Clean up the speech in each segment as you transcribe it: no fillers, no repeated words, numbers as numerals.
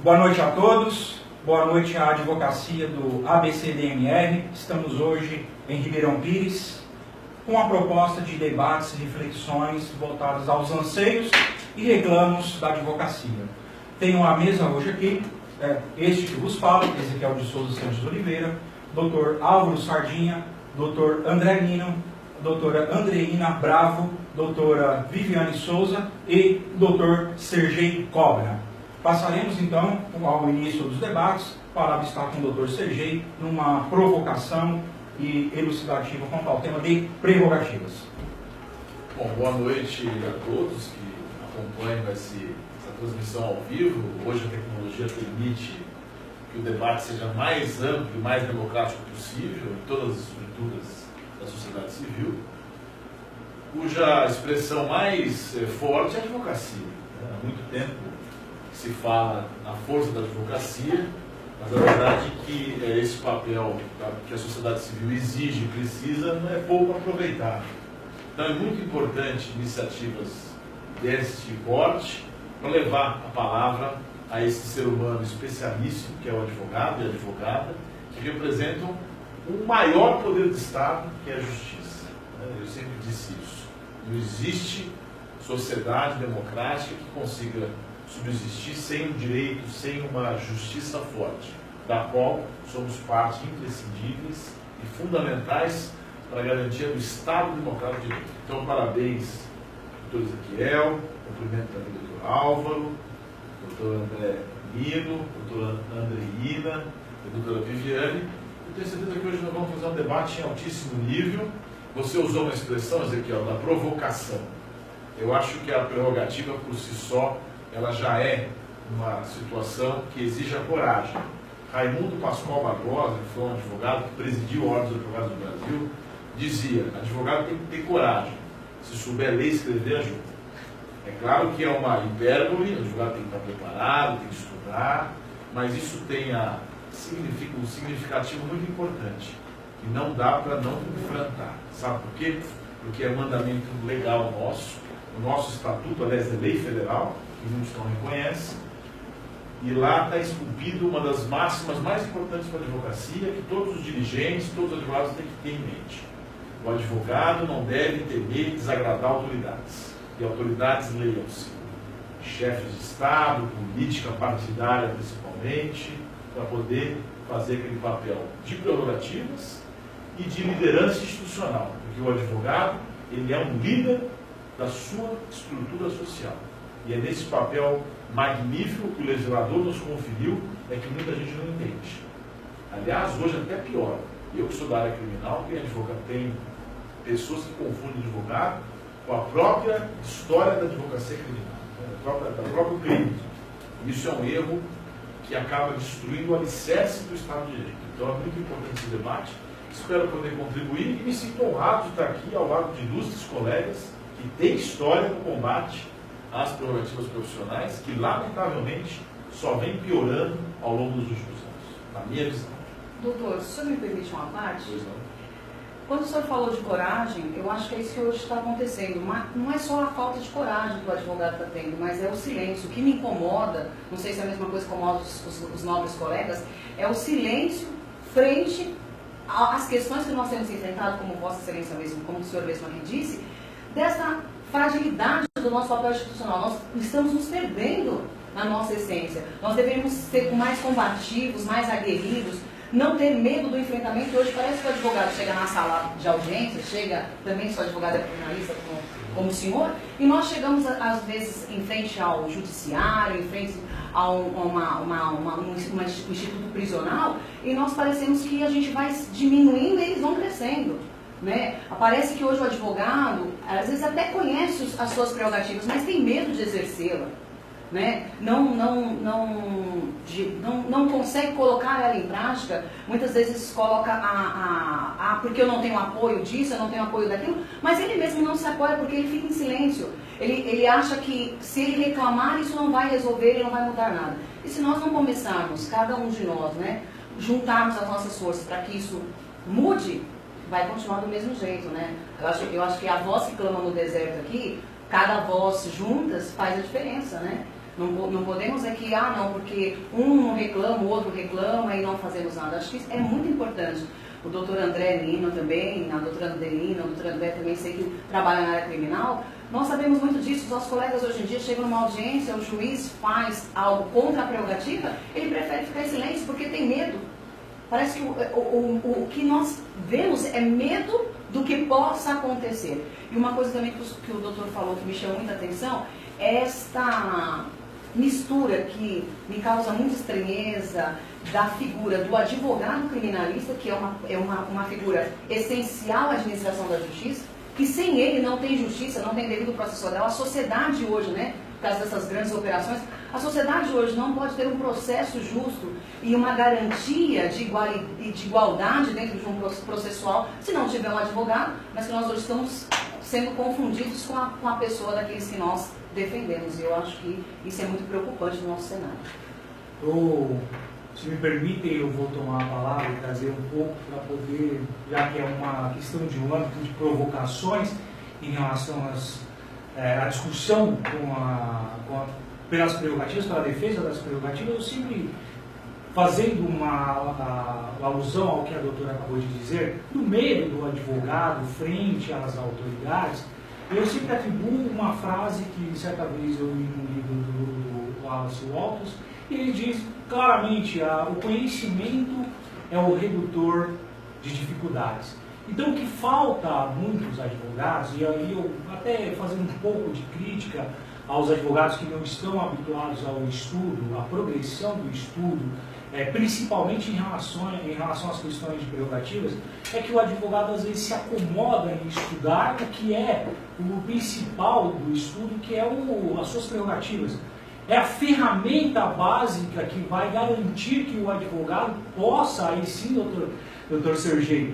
Boa noite a todos, boa noite à advocacia do ABCDMR. Estamos hoje em Ribeirão Pires com a proposta de debates e reflexões voltadas aos anseios e reclamos da advocacia. Tenho a mesa hoje aqui, este que vos fala, Ezequiel de Souza Santos Oliveira, Dr. Álvaro Sardinha, Dr. André Nino, doutora Andreina Bravo, doutora Viviane Souza e Dr. Sergei Cobra. Passaremos então ao início dos debates para estar com o Dr. Sergei numa provocação e elucidativa quanto ao tema de prerrogativas. Bom, boa noite a todos que acompanham essa transmissão ao vivo. Hoje a tecnologia permite que o debate seja mais amplo e mais democrático possível em todas as estruturas da sociedade civil, cuja expressão mais forte é a advocacia. Há muito tempo que se fala na força da advocacia, mas a verdade é que esse papel que a sociedade civil exige e precisa não é pouco aproveitado. Então é muito importante iniciativas deste porte para levar a palavra a esse ser humano especialíssimo, que é o advogado e a advogada, que representam o maior poder do Estado, que é a justiça. Eu sempre disse isso. Não existe sociedade democrática que consiga subsistir sem um direito, sem uma justiça forte, da qual somos parte imprescindíveis e fundamentais para a garantia do Estado democrático de direito. Então, parabéns, doutor Ezequiel, cumprimento também do doutor Álvaro, doutor André Nino, doutora Andreina e doutora Viviane. Eu tenho certeza que hoje nós vamos fazer um debate em altíssimo nível. Você usou uma expressão, Ezequiel, da provocação. Eu acho que a prerrogativa por si só, ela já é uma situação que exige a coragem. Raimundo Pascoal Barbosa, que foi um advogado que presidiu a Ordem dos Advogados do Brasil, dizia: advogado tem que ter coragem. Se souber ler e escrever, ajuda. É claro que é uma hipérbole, o advogado tem que estar preparado, tem que estudar, mas isso significa um significativo muito importante, que não dá para não enfrentar. Sabe por quê? Porque é mandamento legal nosso, o nosso estatuto, aliás, é lei federal, que muitos não reconhecem, e lá está esculpido uma das máximas mais importantes para a advocacia, que todos os dirigentes, todos os advogados têm que ter em mente. O advogado não deve temer desagradar autoridades, e autoridades leiam-se chefes de Estado, política partidária principalmente, para poder fazer aquele papel de prerrogativas e de liderança institucional, porque o advogado, ele é um líder da sua estrutura social, e é nesse papel magnífico que o legislador nos conferiu, é que muita gente não entende. Aliás, hoje até pior. Eu que sou da área criminal, tem pessoas que confundem advogado com a própria história da advocacia criminal, da próprio crime. Isso é um erro que acaba destruindo o alicerce do Estado de Direito. Então é muito importante esse debate. Espero poder contribuir e me sinto honrado de estar aqui ao lado de ilustres colegas que têm história no combate às prerrogativas profissionais, que lamentavelmente só vem piorando ao longo dos últimos anos, na minha visão. Doutor, se o senhor me permite uma parte? Pois não. Quando o senhor falou de coragem, eu acho que é isso que hoje está acontecendo. Não é só a falta de coragem que o advogado está tendo, mas é o silêncio. O que me incomoda, não sei se é a mesma coisa que incomoda os nobres colegas, é o silêncio frente às questões que nós temos enfrentado, como Vossa Excelência mesmo, como o senhor mesmo aqui disse, dessa fragilidade do nosso papel institucional. Nós estamos nos perdendo na nossa essência. Nós deveríamos ser mais combativos, mais aguerridos, não ter medo do enfrentamento. Hoje parece que o advogado chega na sala de audiência, chega, também sou advogada criminalista como o senhor, e nós chegamos às vezes em frente ao judiciário, em frente a um instituto prisional, e nós parecemos que a gente vai diminuindo e eles vão crescendo. Né? Parece que hoje o advogado, às vezes até conhece as suas prerrogativas, mas tem medo de exercê-la. Né? Não consegue colocar ela em prática. Muitas vezes coloca porque eu não tenho apoio disso, eu não tenho apoio daquilo, mas ele mesmo não se apoia porque ele fica em silêncio. Ele acha que se ele reclamar isso não vai resolver, ele não vai mudar nada. E se nós não começarmos, cada um de nós, né, juntarmos as nossas forças para que isso mude, vai continuar do mesmo jeito, né? Eu acho que a voz que clama no deserto aqui, cada voz juntas faz a diferença, né? Não podemos dizer que, não, porque um reclama, o outro reclama e não fazemos nada. Acho que isso é muito importante. O doutor André Lino também, a doutora Adelina, o doutor André também, sei que trabalha na área criminal. Nós sabemos muito disso. Os nossos colegas hoje em dia chegam numa audiência, o juiz faz algo contra a prerrogativa, ele prefere ficar em silêncio porque tem medo. Parece que o que nós vemos é medo do que possa acontecer. E uma coisa também que o doutor falou que me chamou muita atenção é esta mistura que me causa muita estranheza da figura do advogado criminalista, que é uma figura essencial à administração da justiça, que sem ele não tem justiça, não tem devido processual. A sociedade hoje, né, por causa dessas grandes operações, a sociedade hoje não pode ter um processo justo e uma garantia de igualdade dentro de um processual se não tiver um advogado, mas que nós hoje estamos sendo confundidos com a pessoa daqueles que nós defendemos. E eu acho que isso é muito preocupante no nosso cenário. Se me permitem, eu vou tomar a palavra e trazer um pouco para poder, já que é uma questão de um âmbito de provocações em relação à discussão pelas prerrogativas, pela defesa das prerrogativas, eu sempre fazendo uma alusão ao que a doutora acabou de dizer, do medo do advogado frente às autoridades, eu sempre atribuo uma frase que certa vez eu li no livro do Wallace Walters, e ele diz claramente, o conhecimento é o redutor de dificuldades. Então o que falta a muitos advogados, e aí eu até fazendo um pouco de crítica aos advogados que não estão habituados ao estudo, à progressão do estudo, principalmente em relação às questões de prerrogativas, é que o advogado às vezes se acomoda em estudar o que é o principal do estudo, que é as suas prerrogativas. É a ferramenta básica que vai garantir que o advogado possa, aí sim, doutor Sergei,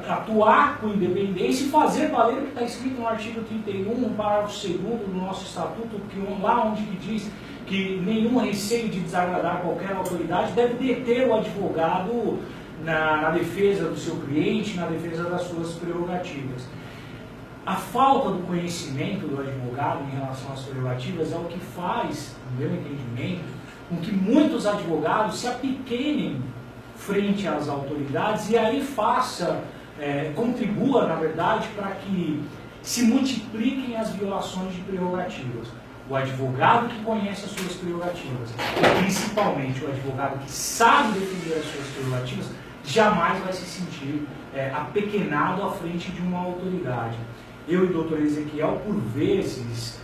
atuar com independência e fazer valer o que está escrito no artigo 31, parágrafo 2º do nosso estatuto, lá onde diz que nenhum receio de desagradar qualquer autoridade deve deter o advogado na defesa do seu cliente, na defesa das suas prerrogativas. A falta do conhecimento do advogado em relação às prerrogativas é o que faz, no meu entendimento, com que muitos advogados se apequenem frente às autoridades e aí contribua, na verdade, para que se multipliquem as violações de prerrogativas. O advogado que conhece as suas prerrogativas, e principalmente o advogado que sabe defender as suas prerrogativas, jamais vai se sentir apequenado à frente de uma autoridade. Eu e o doutor Ezequiel, por vezes,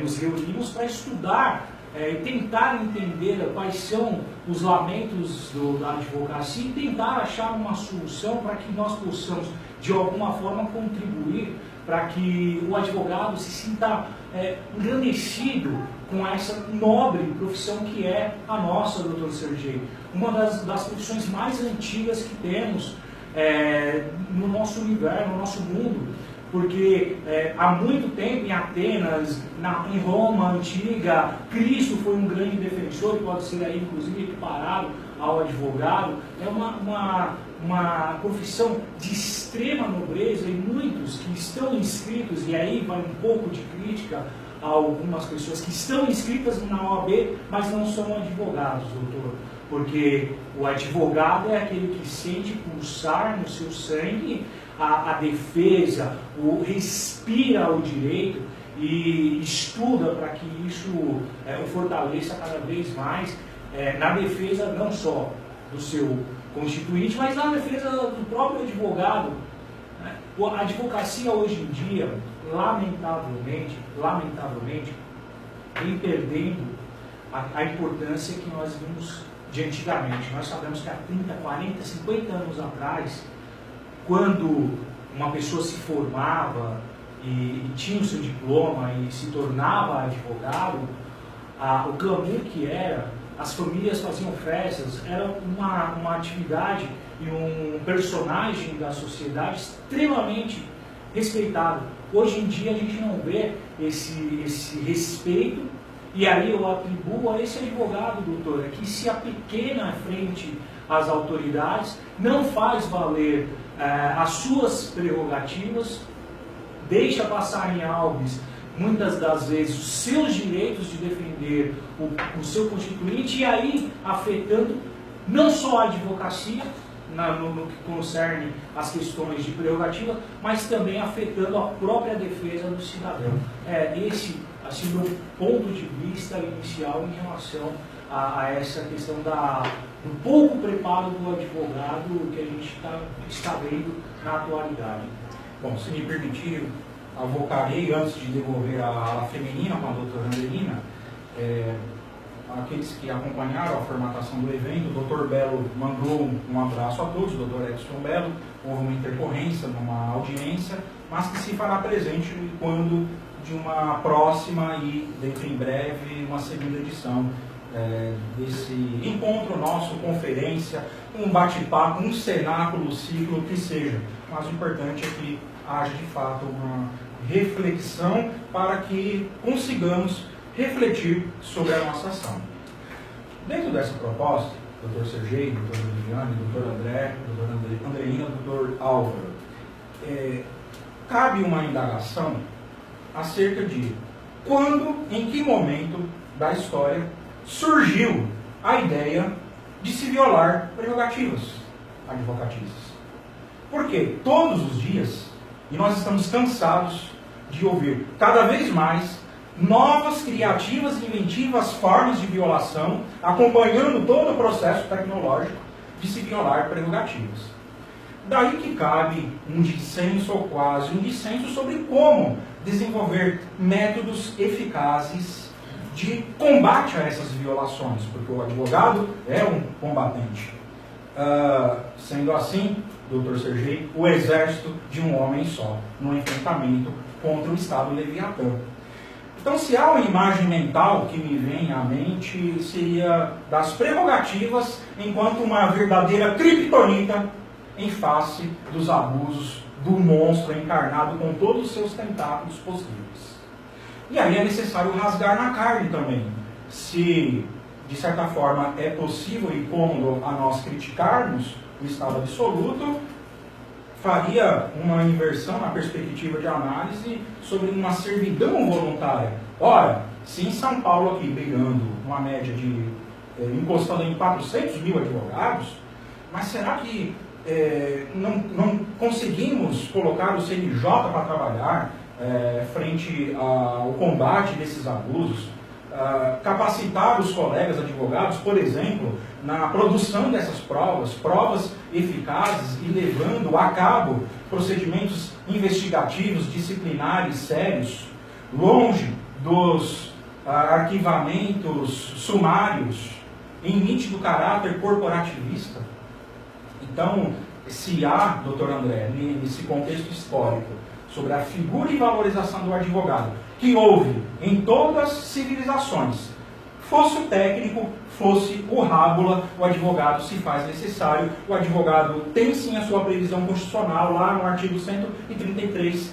nos reunimos para estudar e tentar entender quais são os lamentos da advocacia e tentar achar uma solução para que nós possamos, de alguma forma, contribuir para que o advogado se sinta engrandecido com essa nobre profissão que é a nossa, doutor Sergei. Uma das profissões mais antigas que temos no nosso universo, no nosso mundo. Porque há muito tempo em Atenas, em Roma antiga, Cristo foi um grande defensor, que pode ser aí, inclusive equiparado ao advogado. É uma profissão de extrema nobreza e muitos que estão inscritos, e aí vai um pouco de crítica a algumas pessoas que estão inscritas na OAB, mas não são advogados, doutor. Porque o advogado é aquele que sente pulsar no seu sangue a defesa, respira o direito e estuda para que isso o fortaleça cada vez mais na defesa não só do seu constituinte, mas na defesa do próprio advogado. A advocacia hoje em dia, lamentavelmente, vem perdendo a importância que nós vimos de antigamente. Nós sabemos que há 30, 40, 50 anos atrás, quando uma pessoa se formava e tinha o seu diploma e se tornava advogado, o clamor que era, as famílias faziam festas, era uma atividade e um personagem da sociedade extremamente respeitado. Hoje em dia a gente não vê esse respeito, e aí eu atribuo a esse advogado, doutora, que se apequena frente às autoridades, não faz valer as suas prerrogativas, deixa passar em Alves muitas das vezes, os seus direitos de defender o seu constituinte, e aí afetando não só a advocacia, no que concerne as questões de prerrogativa, mas também afetando a própria defesa do cidadão. Esse, assim, o meu ponto de vista inicial em relação a essa questão do pouco preparo do advogado que a gente está vendo na atualidade. Bom, se me permitir, avocarei, antes de devolver a ala feminina com a doutora Anderina, aqueles que acompanharam a formatação do evento. O doutor Belo mandou um abraço a todos, o doutor Edson Belo. Houve uma intercorrência numa audiência, mas que se fará presente quando de uma próxima e, dentro em breve, uma segunda edição desse encontro nosso, conferência, um bate-papo, um cenáculo, ciclo, que seja. Mas o importante é que haja, de fato, uma reflexão para que consigamos refletir sobre a nossa ação. Dentro dessa proposta, doutor Sergei, doutor Liliane, doutor André, doutor Andreina, doutor Álvaro, cabe uma indagação acerca de quando, em que momento da história surgiu a ideia de se violar prerrogativas advocatícias. Porque todos os dias, e nós estamos cansados de ouvir cada vez mais novas, criativas e inventivas formas de violação, acompanhando todo o processo tecnológico de se violar prerrogativas. Daí que cabe um dissenso, ou quase um dissenso, sobre como desenvolver métodos eficazes de combate a essas violações, porque o advogado é um combatente. Sendo assim, doutor Sergei, o exército de um homem só, no enfrentamento contra o Estado Leviatã. Então, se há uma imagem mental que me vem à mente, seria das prerrogativas enquanto uma verdadeira criptonita em face dos abusos do monstro encarnado com todos os seus tentáculos possíveis. E aí é necessário rasgar na carne também. Se, de certa forma, é possível e cômodo a nós criticarmos o Estado absoluto, faria uma inversão na perspectiva de análise sobre uma servidão voluntária. Ora, se em São Paulo aqui brigando uma média de encostando em 400 mil advogados, mas será que não conseguimos colocar o CNJ para trabalhar frente ao combate desses abusos, capacitar os colegas advogados, por exemplo, na produção dessas provas eficazes e levando a cabo procedimentos investigativos, disciplinares, sérios, longe dos arquivamentos sumários em nítido caráter corporativista? Então, se há, doutor André, nesse contexto histórico, sobre a figura e valorização do advogado, que houve em todas as civilizações, fosse o técnico, fosse o rábula, o advogado se faz necessário, o advogado tem sim a sua previsão constitucional, lá no artigo 133,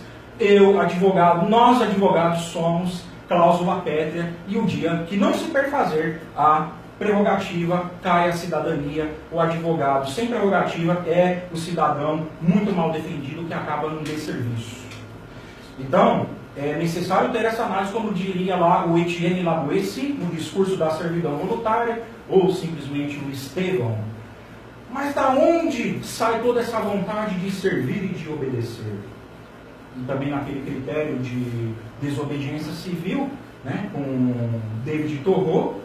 nós advogados somos cláusula pétrea, e o dia que não se perfazer a prerrogativa, cai a cidadania. O advogado sem prerrogativa é o cidadão muito mal defendido que acaba num desserviço. Então, é necessário ter essa análise, como diria lá o Etienne Laboessi, no discurso da servidão voluntária, ou simplesmente o Estevão. Mas da onde sai toda essa vontade de servir e de obedecer? E também naquele critério de desobediência civil, né, com David Thoreau,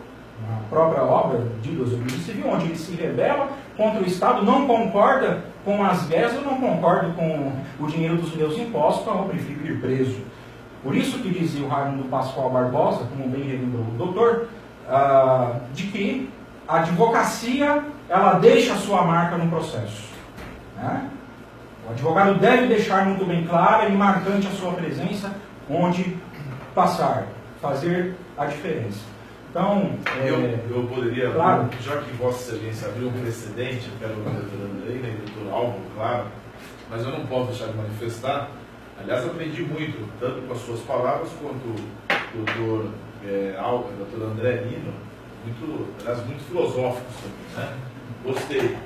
na própria obra de desobediência civil, onde ele se rebela contra o Estado, não concorda com as guerras, eu não concordo com o dinheiro dos meus impostos, então eu prefiro ir preso. Por isso que dizia o Raimundo Pascoal Barbosa, como bem lembrou o doutor, de que a advocacia, ela deixa a sua marca no processo. Né? O advogado deve deixar muito bem clara e marcante a sua presença, onde passar, fazer a diferença. Então, eu poderia, claro, já que Vossa Excelência abriu um precedente, eu quero o doutor Andreina e o doutor Álvaro, claro, mas eu não posso deixar de manifestar. Aliás, aprendi muito, tanto com as suas palavras, quanto o doutor doutor André Nino, muito filosóficos também, né? Gostei.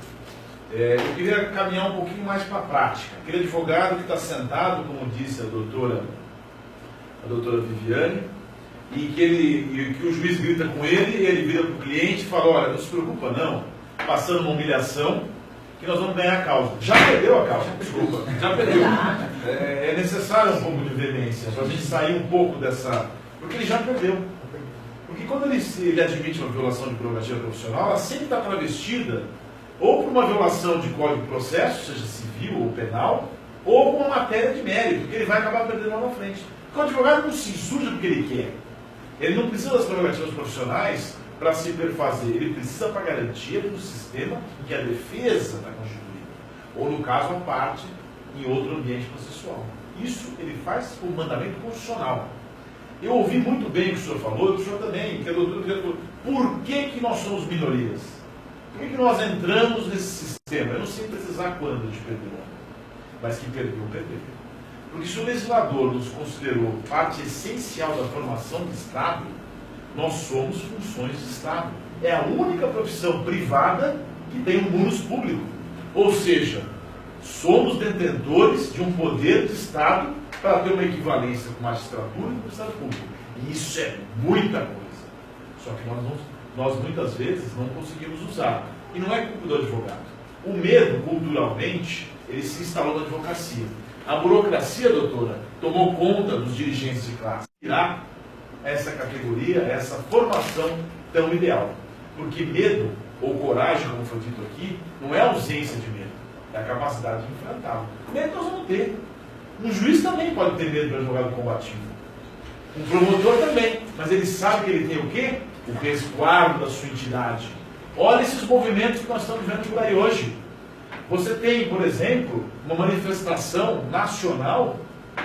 Eu queria caminhar um pouquinho mais para a prática. Aquele advogado que está sentado, como disse a doutora a doutora Viviane, e que o juiz grita com ele, e ele vira para o cliente e fala, olha, não se preocupa não, passando uma humilhação, que nós vamos ganhar a causa. Já perdeu a causa, desculpa, já perdeu. É necessário um pouco de veemência, para a gente sair um pouco dessa... Porque ele já perdeu. Porque quando ele admite uma violação de prerrogativa profissional, ela sempre está travestida ou por uma violação de código de processo, seja civil ou penal, ou por uma matéria de mérito, que ele vai acabar perdendo lá na frente. Porque o advogado não se insurge porque ele quer. Ele não precisa das prerrogativas profissionais para se perfazer. Ele precisa para garantia do sistema em que a defesa está constituída. Ou, no caso, a parte em outro ambiente processual. Isso ele faz por mandamento constitucional. Eu ouvi muito bem o que o senhor falou, e o senhor também, que a doutora diretora, por que nós somos minorias? Por que nós entramos nesse sistema? Eu não sei precisar quando a gente perdeu, mas que perdeu. Porque se o legislador nos considerou parte essencial da formação do Estado, nós somos funções de Estado. É a única profissão privada que tem um munus público. Ou seja, somos detentores de um poder de Estado para ter uma equivalência com magistratura e com o Estado Público. E isso é muita coisa. Só que nós muitas vezes não conseguimos usar. E não é culpa do advogado. O medo, culturalmente, ele se instalou na advocacia. A burocracia, doutora, tomou conta dos dirigentes de classe. Tirar essa categoria, essa formação tão ideal. Porque medo, ou coragem, como foi dito aqui, não é ausência de medo. É a capacidade de enfrentá-lo. Medo nós vamos ter. Um juiz também pode ter medo do advogado combativo. Um promotor também. Mas ele sabe que ele tem o quê? O resguardo da sua entidade. Olha esses movimentos que nós estamos vendo por aí hoje. Você tem, por exemplo, uma manifestação nacional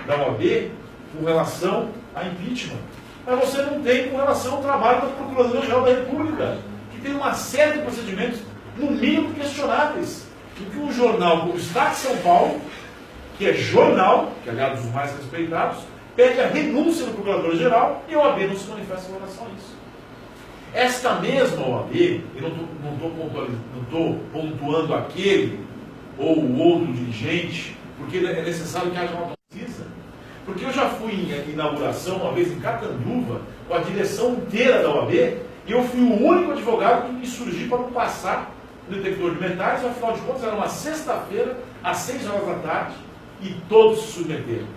da OAB com relação a impeachment. Mas você não tem com relação ao trabalho da Procuradoria-Geral da República, que tem uma série de procedimentos, no mínimo, questionáveis. Em que um jornal como o Estado de São Paulo, que é jornal, que é aliado dos mais respeitados, pede a renúncia do Procurador-Geral e a OAB não se manifesta em relação a isso. Esta mesma OAB, eu não estou pontuando aquele ou o outro dirigente, porque é necessário que haja uma pesquisa. Porque eu já fui em inauguração uma vez em Catanduva, com a direção inteira da OAB, e eu fui o único advogado que me surgi para não passar no detector de metais, e afinal de contas era uma sexta-feira, às 6 horas da tarde, e todos se submeteram.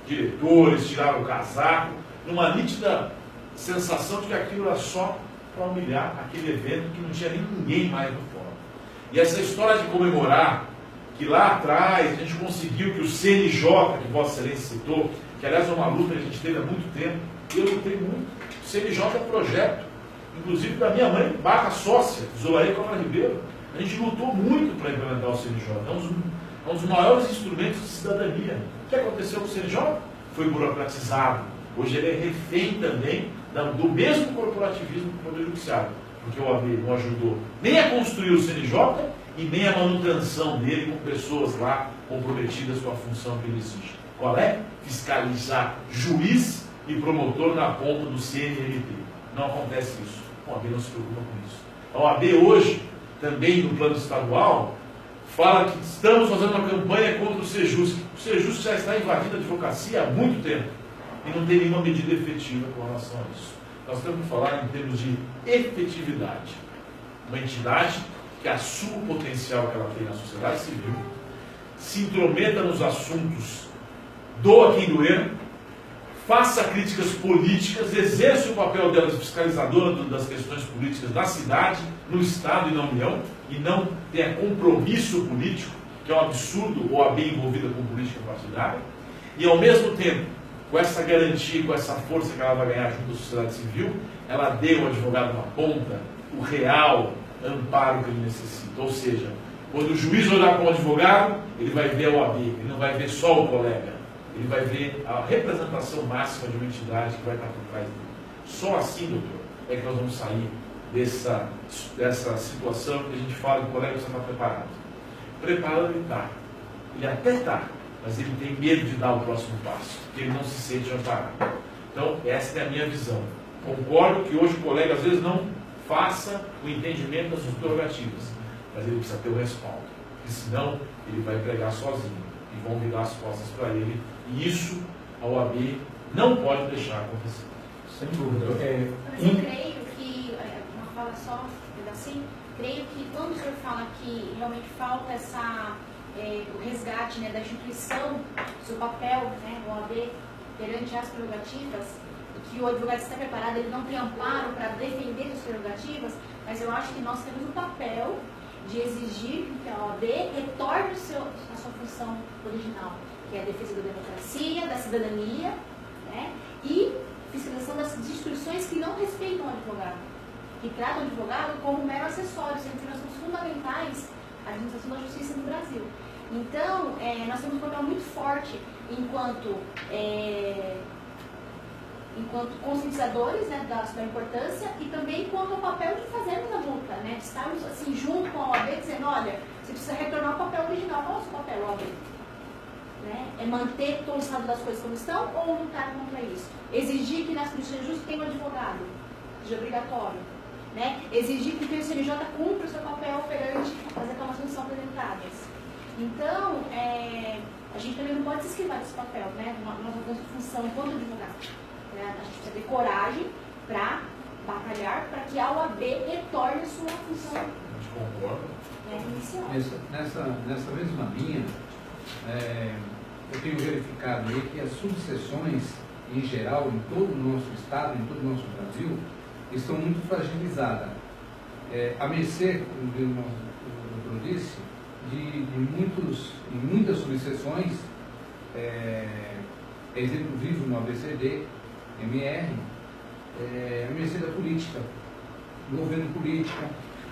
Diretores tiraram o casaco, numa nítida sensação de que aquilo era só para humilhar aquele evento que não tinha nem ninguém mais no fórum. E essa história de comemorar que lá atrás a gente conseguiu que o CNJ, que Vossa Excelência citou, que aliás é uma luta que a gente teve há muito tempo, e eu lutei muito. O CNJ é projeto, inclusive da minha mãe, barra sócia, Zolaí Câmara Ribeiro. A gente lutou muito para implementar o CNJ. É um dos maiores instrumentos de cidadania. O que aconteceu com o CNJ? Foi burocratizado. Hoje ele é refém também do mesmo corporativismo do Poder Judiciário, porque o OAB não ajudou nem a construir o CNJ e nem a manutenção dele com pessoas lá comprometidas com a função que ele exige. Qual é? Fiscalizar juiz e promotor na ponta do CNMP. Não acontece isso. A OAB não se preocupa com isso. A OAB hoje, também no plano estadual, fala que estamos fazendo uma campanha contra o Sejusc. O Sejusc já está invadindo a advocacia há muito tempo e não tem nenhuma medida efetiva com relação a isso. Nós temos que falar em termos de efetividade. Uma entidade que assuma o potencial que ela tem na sociedade civil, se intrometa nos assuntos, doa quem doer, faça críticas políticas, exerça o papel dela de fiscalizadora das questões políticas da cidade, no Estado e na União, e não tenha compromisso político, que é um absurdo o OAB envolvida com política partidária, e ao mesmo tempo, com essa garantia, com essa força que ela vai ganhar junto à sociedade civil, ela dê ao advogado na ponta o real amparo que ele necessita. Ou seja, quando o juiz olhar para o advogado, ele vai ver a OAB, ele não vai ver só o colega, ele vai ver a representação máxima de uma entidade que vai estar por trás dele. Só assim, doutor, é que nós vamos sair dessa situação que a gente fala que o colega precisa estar preparado. Preparado ele está. Ele até está, mas ele tem medo de dar o próximo passo, porque ele não se sente amparado. Então, essa é a minha visão. Concordo que hoje o colega às vezes não faça o entendimento das suas prerrogativas, mas ele precisa ter o respaldo, porque senão ele vai pregar sozinho e vão virar as costas para ele, e isso a OAB não pode deixar acontecer. Sem dúvida. Mas eu creio que, uma fala só, um pedacinho, creio que quando o senhor fala que realmente falta o resgate, né, da instituição, seu papel, né, o OAB, perante as prerrogativas, e que o advogado está preparado, ele não tem amparo para defender as prerrogativas, mas eu acho que nós temos o papel de exigir que a OAB retorne a sua função original, que é a defesa da democracia, da cidadania, né, e fiscalização das instituições que não respeitam o advogado, que tratam o advogado como um mero acessório, sendo que nós somos fundamentais à administração da justiça no Brasil. Então, nós temos um papel muito forte enquanto conscientizadores, né, da importância, e também quanto ao papel de fazermos a luta, né, de estarmos assim, junto com a OAB, dizendo, olha, você precisa retornar ao papel original. Qual é o seu papel, OAB? Né? É manter todo o estado das coisas como estão ou lutar contra isso? Exigir que nas instituições justas tenha um advogado, seja obrigatório. Né? Exigir que o CNJ cumpra o seu papel perante as reclamações que são apresentadas. Então, a gente também não pode se esquivar desse papel, né? Nossa função enquanto advogado. Né? A gente precisa ter coragem para batalhar para que a OAB retorne a sua função inicial. Nessa mesma linha, eu tenho verificado aí que as subseções, em geral, em todo o nosso estado, em todo o nosso Brasil, estão muito fragilizadas. A mercê, como o doutor disse, de muitas subseções, exemplo vivo no ABCD, MR, a mercê da política, do governo político,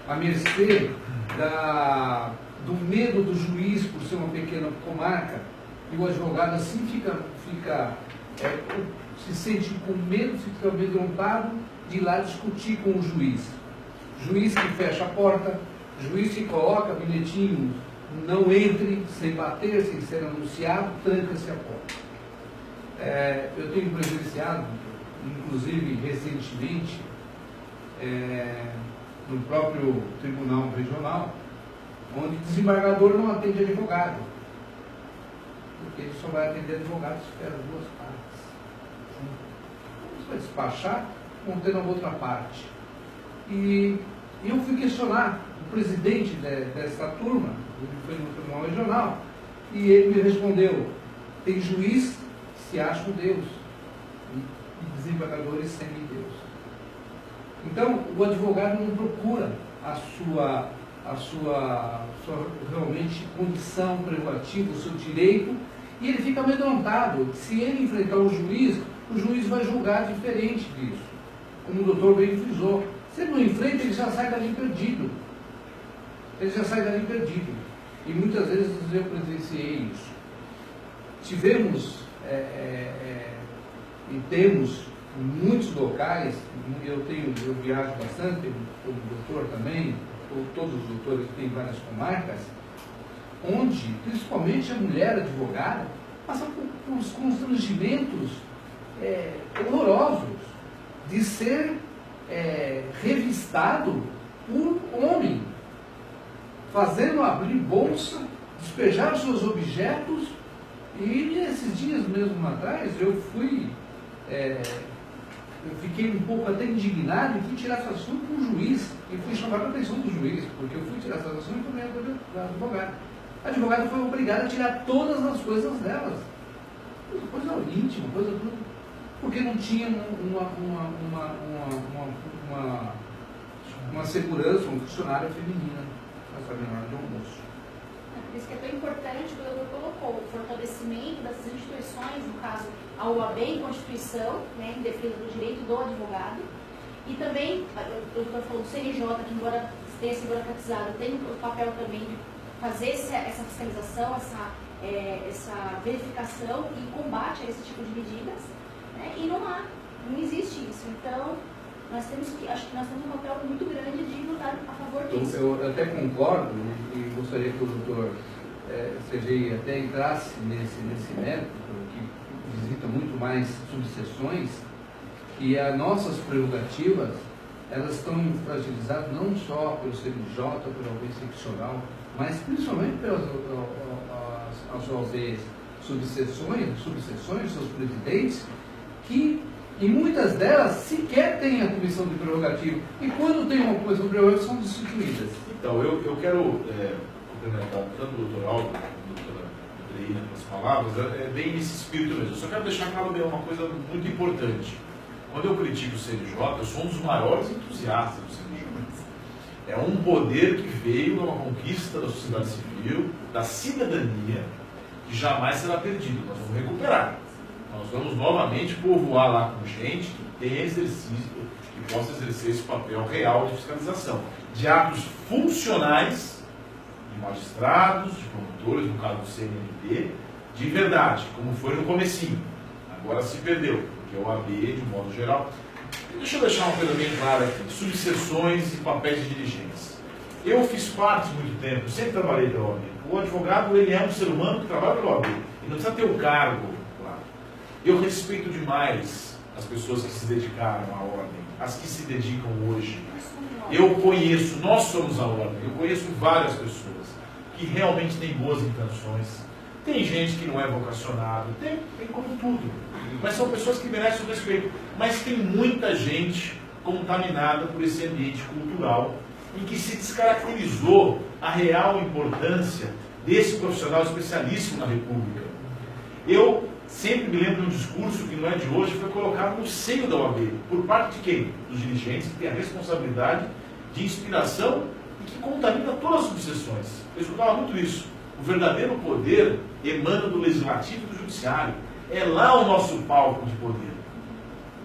a mercê do medo do juiz por ser uma pequena comarca, e o advogado assim se sente com medo, fica amedrontado de ir lá discutir com o juiz. Juiz que fecha a porta, juiz que coloca bilhetinho, não entre, sem bater, sem ser anunciado, tranca-se a porta. Eu tenho presenciado, inclusive recentemente, no próprio Tribunal Regional, onde o desembargador não atende advogado, porque ele só vai atender advogado se tiver as duas partes. Você vai despachar, vão ter na outra parte. E eu fui questionar o presidente dessa turma, ele foi no Tribunal Regional, e ele me respondeu: tem juiz que se acha um Deus, e desembargadores semi-Deus. Então, o advogado não procura a sua realmente condição prerrogativa, o seu direito, e ele fica amedrontado. Se ele enfrentar o juiz vai julgar diferente disso. Como o doutor bem frisou, se ele não enfrenta, ele já sai dali perdido. E muitas vezes eu presenciei isso. Tivemos e temos muitos locais, eu viajo bastante, como doutor também, ou todos os doutores que têm várias comarcas, onde, principalmente a mulher advogada, passa por uns constrangimentos horrorosos de ser revistado por homem, fazendo abrir bolsa, despejar seus objetos. E nesses dias mesmo atrás, eu fiquei um pouco até indignado e fui tirar essa assunto com o juiz, e fui chamar a atenção do juiz, porque eu fui tirar essa assunto e também da advogada. A advogada foi obrigada a tirar todas as coisas delas, coisa íntima, coisa tudo, porque não tinha uma segurança, uma funcionária feminina nessa hora de almoço. Por isso que é tão importante o que o doutor colocou, o fortalecimento das instituições, no caso a OAB em Constituição, né, em defesa do direito do advogado, e também, o doutor falou do CNJ, que embora tenha sido burocratizado, tem o papel também de fazer essa fiscalização, essa verificação e combate a esse tipo de medidas, né, e não existe isso. Então, acho que nós temos um papel muito grande de lutar a favor disso. Eu até concordo e gostaria que o doutor CGI até entrasse nesse método, que visita muito mais subseções, e as nossas prerrogativas, elas estão fragilizadas não só pelo CNJ, pela OAB seccional, mas principalmente pelas OABs subseções, seus presidentes, que, e muitas delas sequer têm a comissão de prerrogativa. E quando tem uma comissão de prerrogativa, são destituídas. Então, eu quero complementar tanto o doutor Aldo, quanto a doutora Andreina, com as palavras, é bem nesse espírito mesmo. Eu só quero deixar claro bem uma coisa muito importante. Quando eu critico o CNJ, eu sou um dos maiores entusiastas do CNJ. É um poder que veio de uma conquista da sociedade civil, da cidadania, que jamais será perdido. Nós vamos recuperar. Nós vamos novamente povoar lá com gente que tenha exercício, que possa exercer esse papel real de fiscalização, de atos funcionais, de magistrados, de promotores, no caso do CNMP, de verdade, como foi no comecinho. Agora se perdeu, porque é o OAB, de um modo geral. Deixa eu deixar uma coisa bem clara aqui, subseções e papéis de dirigentes. Eu fiz parte muito tempo, sempre trabalhei pela OAB. O advogado, ele é um ser humano que trabalha pela OAB. Ele não precisa ter um cargo, claro. Eu respeito demais as pessoas que se dedicaram à ordem, as que se dedicam hoje. Eu conheço, nós somos a ordem, eu conheço várias pessoas que realmente têm boas intenções. Tem gente que não é vocacionado, tem como tudo. Mas são pessoas que merecem o respeito. Mas tem muita gente contaminada por esse ambiente cultural em que se descaracterizou a real importância desse profissional especialíssimo na República. Eu sempre me lembro de um discurso que não é de hoje, foi colocado no seio da OAB. Por parte de quem? Dos dirigentes, que têm a responsabilidade de inspiração e que contamina todas as subseções. Eu escutava muito isso. O verdadeiro poder emana do Legislativo e do Judiciário. É lá o nosso palco de poder,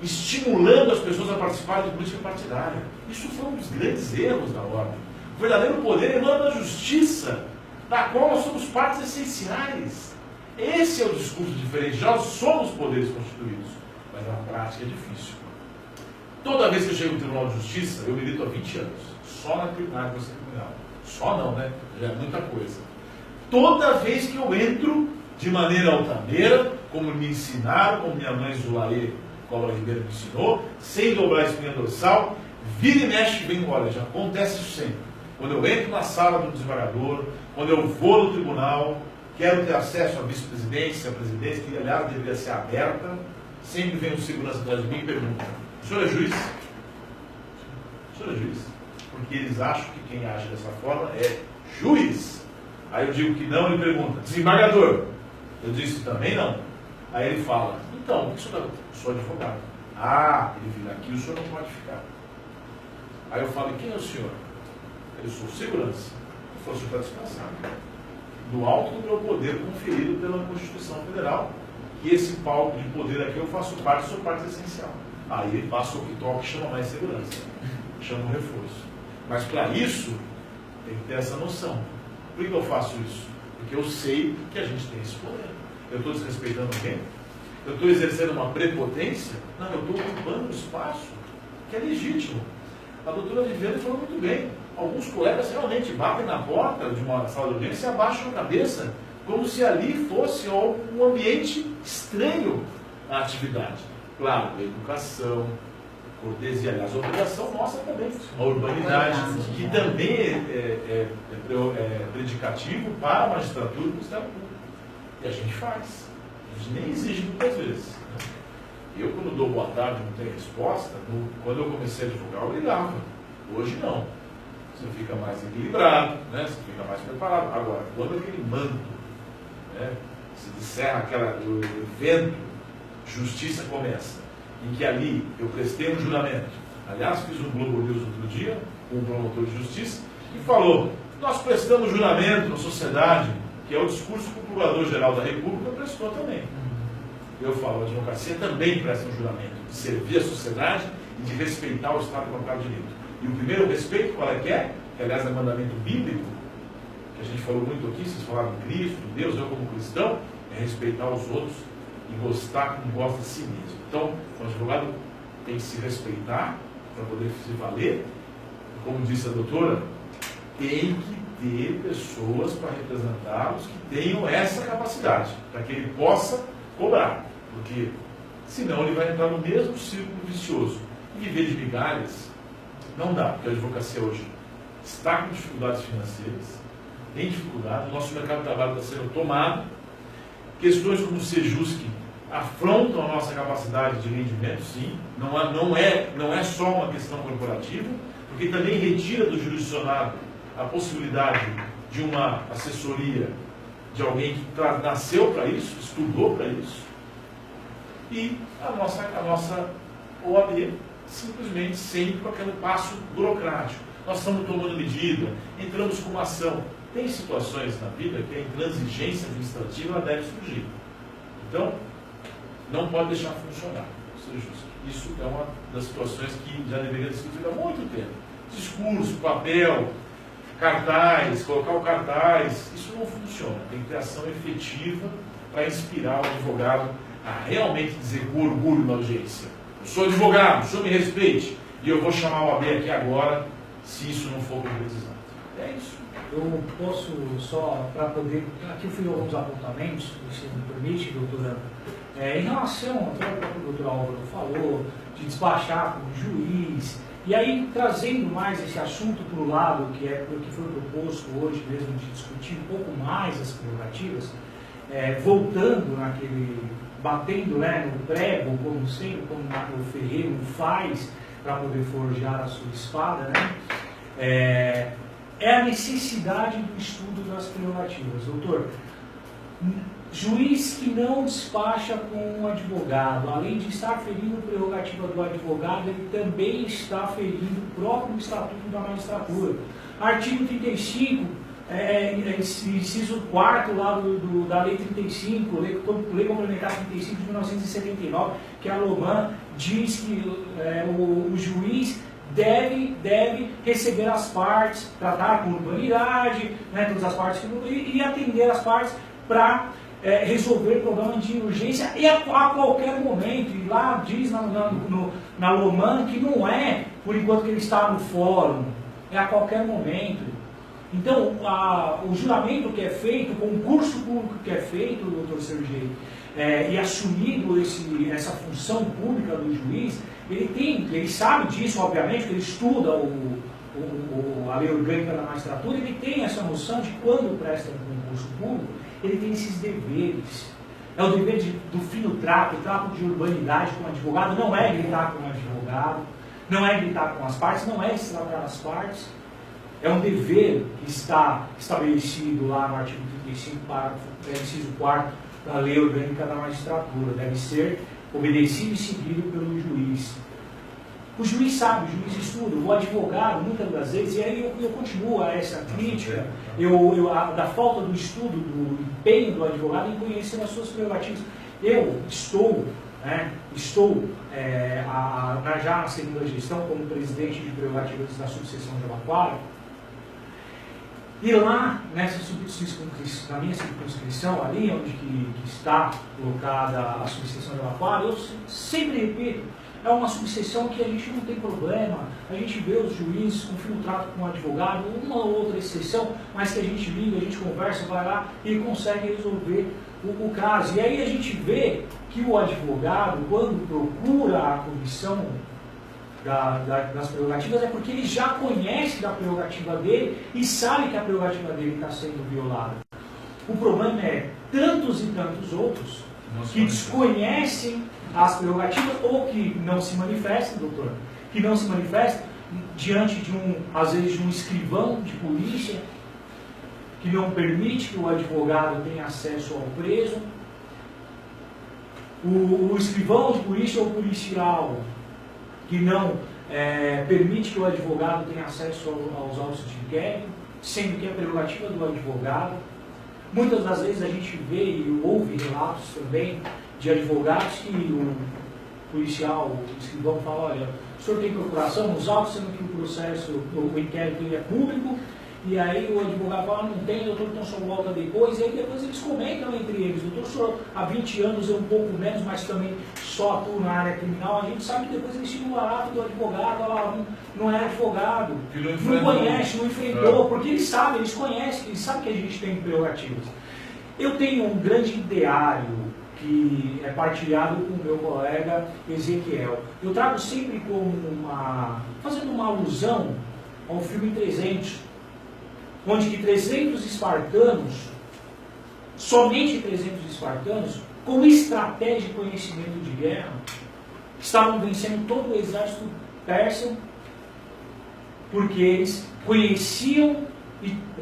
estimulando as pessoas a participarem de política partidária. Isso foi um dos grandes erros da ordem. O verdadeiro poder emana da Justiça, da qual nós somos partes essenciais. Esse é o discurso diferente. Já somos poderes constituídos, mas na prática é difícil. Toda vez que eu chego no Tribunal de Justiça, eu milito há 20 anos, só na Tribunal de Justiça Criminal. Só não, né? Já é muita coisa. Toda vez que eu entro de maneira altaneira, como me ensinaram, como minha mãe Zulaê Cobra Ribeiro me ensinou, sem dobrar a espinha dorsal, vira e mexe e vem embora. Já acontece isso sempre. Quando eu entro na sala do desembargador, quando eu vou no tribunal, quero ter acesso à vice-presidência, à presidência, que aliás deveria ser aberta, sempre vem um segurança atrás de mim e pergunta: o senhor é juiz? O senhor é juiz? Porque eles acham que quem age dessa forma é juiz. Aí eu digo que não, ele pergunta: desembargador? Eu disse também não. Aí ele fala: então, o que o senhor está? Eu sou advogado. Ah, ele vira aqui, o senhor não pode ficar. Aí eu falo: e quem é o senhor? Eu sou segurança. Eu falo: o senhor está dispensado do alto do meu poder conferido pela Constituição Federal, que esse palco de poder aqui eu faço parte, sou parte essencial. Aí ele passa o que toca e chama mais segurança, chama um reforço. Mas para isso tem que ter essa noção. Por que eu faço isso? Porque eu sei que a gente tem esse poder. Eu estou desrespeitando quem? Eu estou exercendo uma prepotência? Não, eu estou ocupando um espaço que é legítimo. A doutora Viviane falou muito bem. Alguns colegas realmente batem na porta de uma sala de audiência e abaixam a cabeça, como se ali fosse um ambiente estranho à atividade. Claro, a educação, cortesia, aliás, a obrigação nossa também, a urbanidade, que também é predicativo para a magistratura e o Ministério Público. E a gente faz. A gente nem exige muitas vezes. Né? Eu, quando dou boa tarde e não tenho resposta, quando eu comecei a divulgar, eu ligava. Hoje não. Você fica mais equilibrado, né? Você fica mais preparado. Agora, quando aquele manto, né, se disser o evento, justiça começa, em que ali eu prestei um juramento. Aliás, fiz um Globo News outro dia, com um promotor de justiça, e falou: nós prestamos juramento na sociedade, que é o discurso que o Procurador-Geral da República prestou também. Eu falo: a advocacia também presta um juramento de servir a sociedade e de respeitar o Estado Democrático de Direito. E o primeiro respeito, qual é que é? Que aliás é mandamento bíblico, que a gente falou muito aqui, vocês falaram de Cristo, de Deus, eu como cristão, é respeitar os outros e gostar como gosta de si mesmo. Então, o advogado tem que se respeitar para poder se valer. Como disse a doutora, tem que ter pessoas para representá-los que tenham essa capacidade, para que ele possa cobrar. Porque senão ele vai entrar no mesmo círculo vicioso. E viver de migalhas não dá, porque a advocacia hoje está com dificuldades financeiras, tem dificuldade, o nosso mercado de trabalho está sendo tomado, questões como o Sejusc afrontam a nossa capacidade de rendimento, sim. Não é só uma questão corporativa, porque também retira do jurisdicionado a possibilidade de uma assessoria de alguém que nasceu para isso, estudou para isso, e a nossa OAB simplesmente sempre com aquele passo burocrático. Nós estamos tomando medida, entramos com uma ação. Tem situações na vida que a intransigência administrativa ela deve surgir. Então, não pode deixar funcionar. Isso é uma das situações que já deveria ter sido feita há muito tempo. Discurso, papel, cartaz, colocar o cartaz, isso não funciona. Tem que ter ação efetiva para inspirar o advogado a realmente dizer com orgulho na audiência: eu sou advogado, o senhor me respeite, e eu vou chamar o OAB aqui agora, se isso não for concretizado. É isso. Eu posso só, para poder... Aqui eu fiz alguns apontamentos, se me permite, doutora. Em relação, até o próprio doutor Álvaro falou, de despachar como juiz, e aí trazendo mais esse assunto para o lado que foi proposto hoje mesmo, de discutir um pouco mais as prerrogativas, voltando batendo no prego, como sempre, como o ferreiro faz para poder forjar a sua espada, é a necessidade do estudo das prerrogativas. Doutor, juiz que não despacha com um advogado, além de estar ferindo a prerrogativa do advogado, ele também está ferindo o próprio Estatuto da Magistratura. Artigo 35, inciso 4 lá da Lei 35, Lei Complementar 35 de 1979, que a Loman diz que o juiz deve receber as partes, tratar com urbanidade, todas as partes, e atender as partes para resolver problemas de urgência e a qualquer momento. E lá diz na Loman que não é por enquanto que ele está no fórum, é a qualquer momento. Então, o juramento que é feito, o concurso público que é feito, doutor Sergei, e assumido essa função pública do juiz, ele sabe disso, obviamente, porque ele estuda a lei orgânica da magistratura, ele tem essa noção de quando presta um concurso público, ele tem esses deveres. É o dever do fino trato, o trato de urbanidade com o advogado, não é gritar com o advogado, não é gritar com as partes, não é destratar as partes. É um dever que está estabelecido lá no artigo 35, inciso 4 da Lei Orgânica da Magistratura. Deve ser obedecido e seguido pelo juiz. O juiz sabe, o juiz estuda, o advogado, muitas das vezes, e aí eu continuo a essa crítica, da falta do estudo, do empenho do advogado em conhecer as suas prerrogativas. Eu estou já na segunda gestão como presidente de prerrogativas da subseção de Jabaquara, e lá, na minha circunscrição, ali onde que está colocada a subseção de Jabaquara, eu sempre repito, é uma subseção que a gente não tem problema, a gente vê os juízes com fino trato com o advogado, uma ou outra exceção, mas que a gente liga, a gente conversa, vai lá e consegue resolver o caso. E aí a gente vê que o advogado, quando procura a comissão das prerrogativas, é porque ele já conhece da prerrogativa dele e sabe que a prerrogativa dele está sendo violada. O problema é tantos e tantos outros que desconhecem as prerrogativas ou que não se manifestam, doutor, que não se manifestam diante às vezes, de um escrivão de polícia que não permite que o advogado tenha acesso ao preso. O escrivão de polícia ou policial que não permite que o advogado tenha acesso aos autos de inquérito, sendo que é prerrogativa do advogado. Muitas das vezes a gente vê e ouve relatos também de advogados que o policial, o escrivão fala: olha, o senhor tem procuração nos autos, sendo que o processo, o inquérito ele é público, e aí o advogado fala: não tem, doutor, então só volta depois, e aí depois eles comentam entre eles: doutor, o senhor há 20 anos é um pouco menos, mas também só atua na área criminal. A gente sabe que depois eles tiram o barato do advogado, lá, não é advogado, não conhece, não enfrentou, porque eles sabem, eles conhecem, eles sabem que a gente tem prerrogativas. Eu tenho um grande ideário que é partilhado com o meu colega Ezequiel. Eu trago sempre como fazendo uma alusão ao filme 300, onde que 300 espartanos, somente 300 espartanos, com estratégia e conhecimento de guerra, estavam vencendo todo o exército persa, porque eles conheciam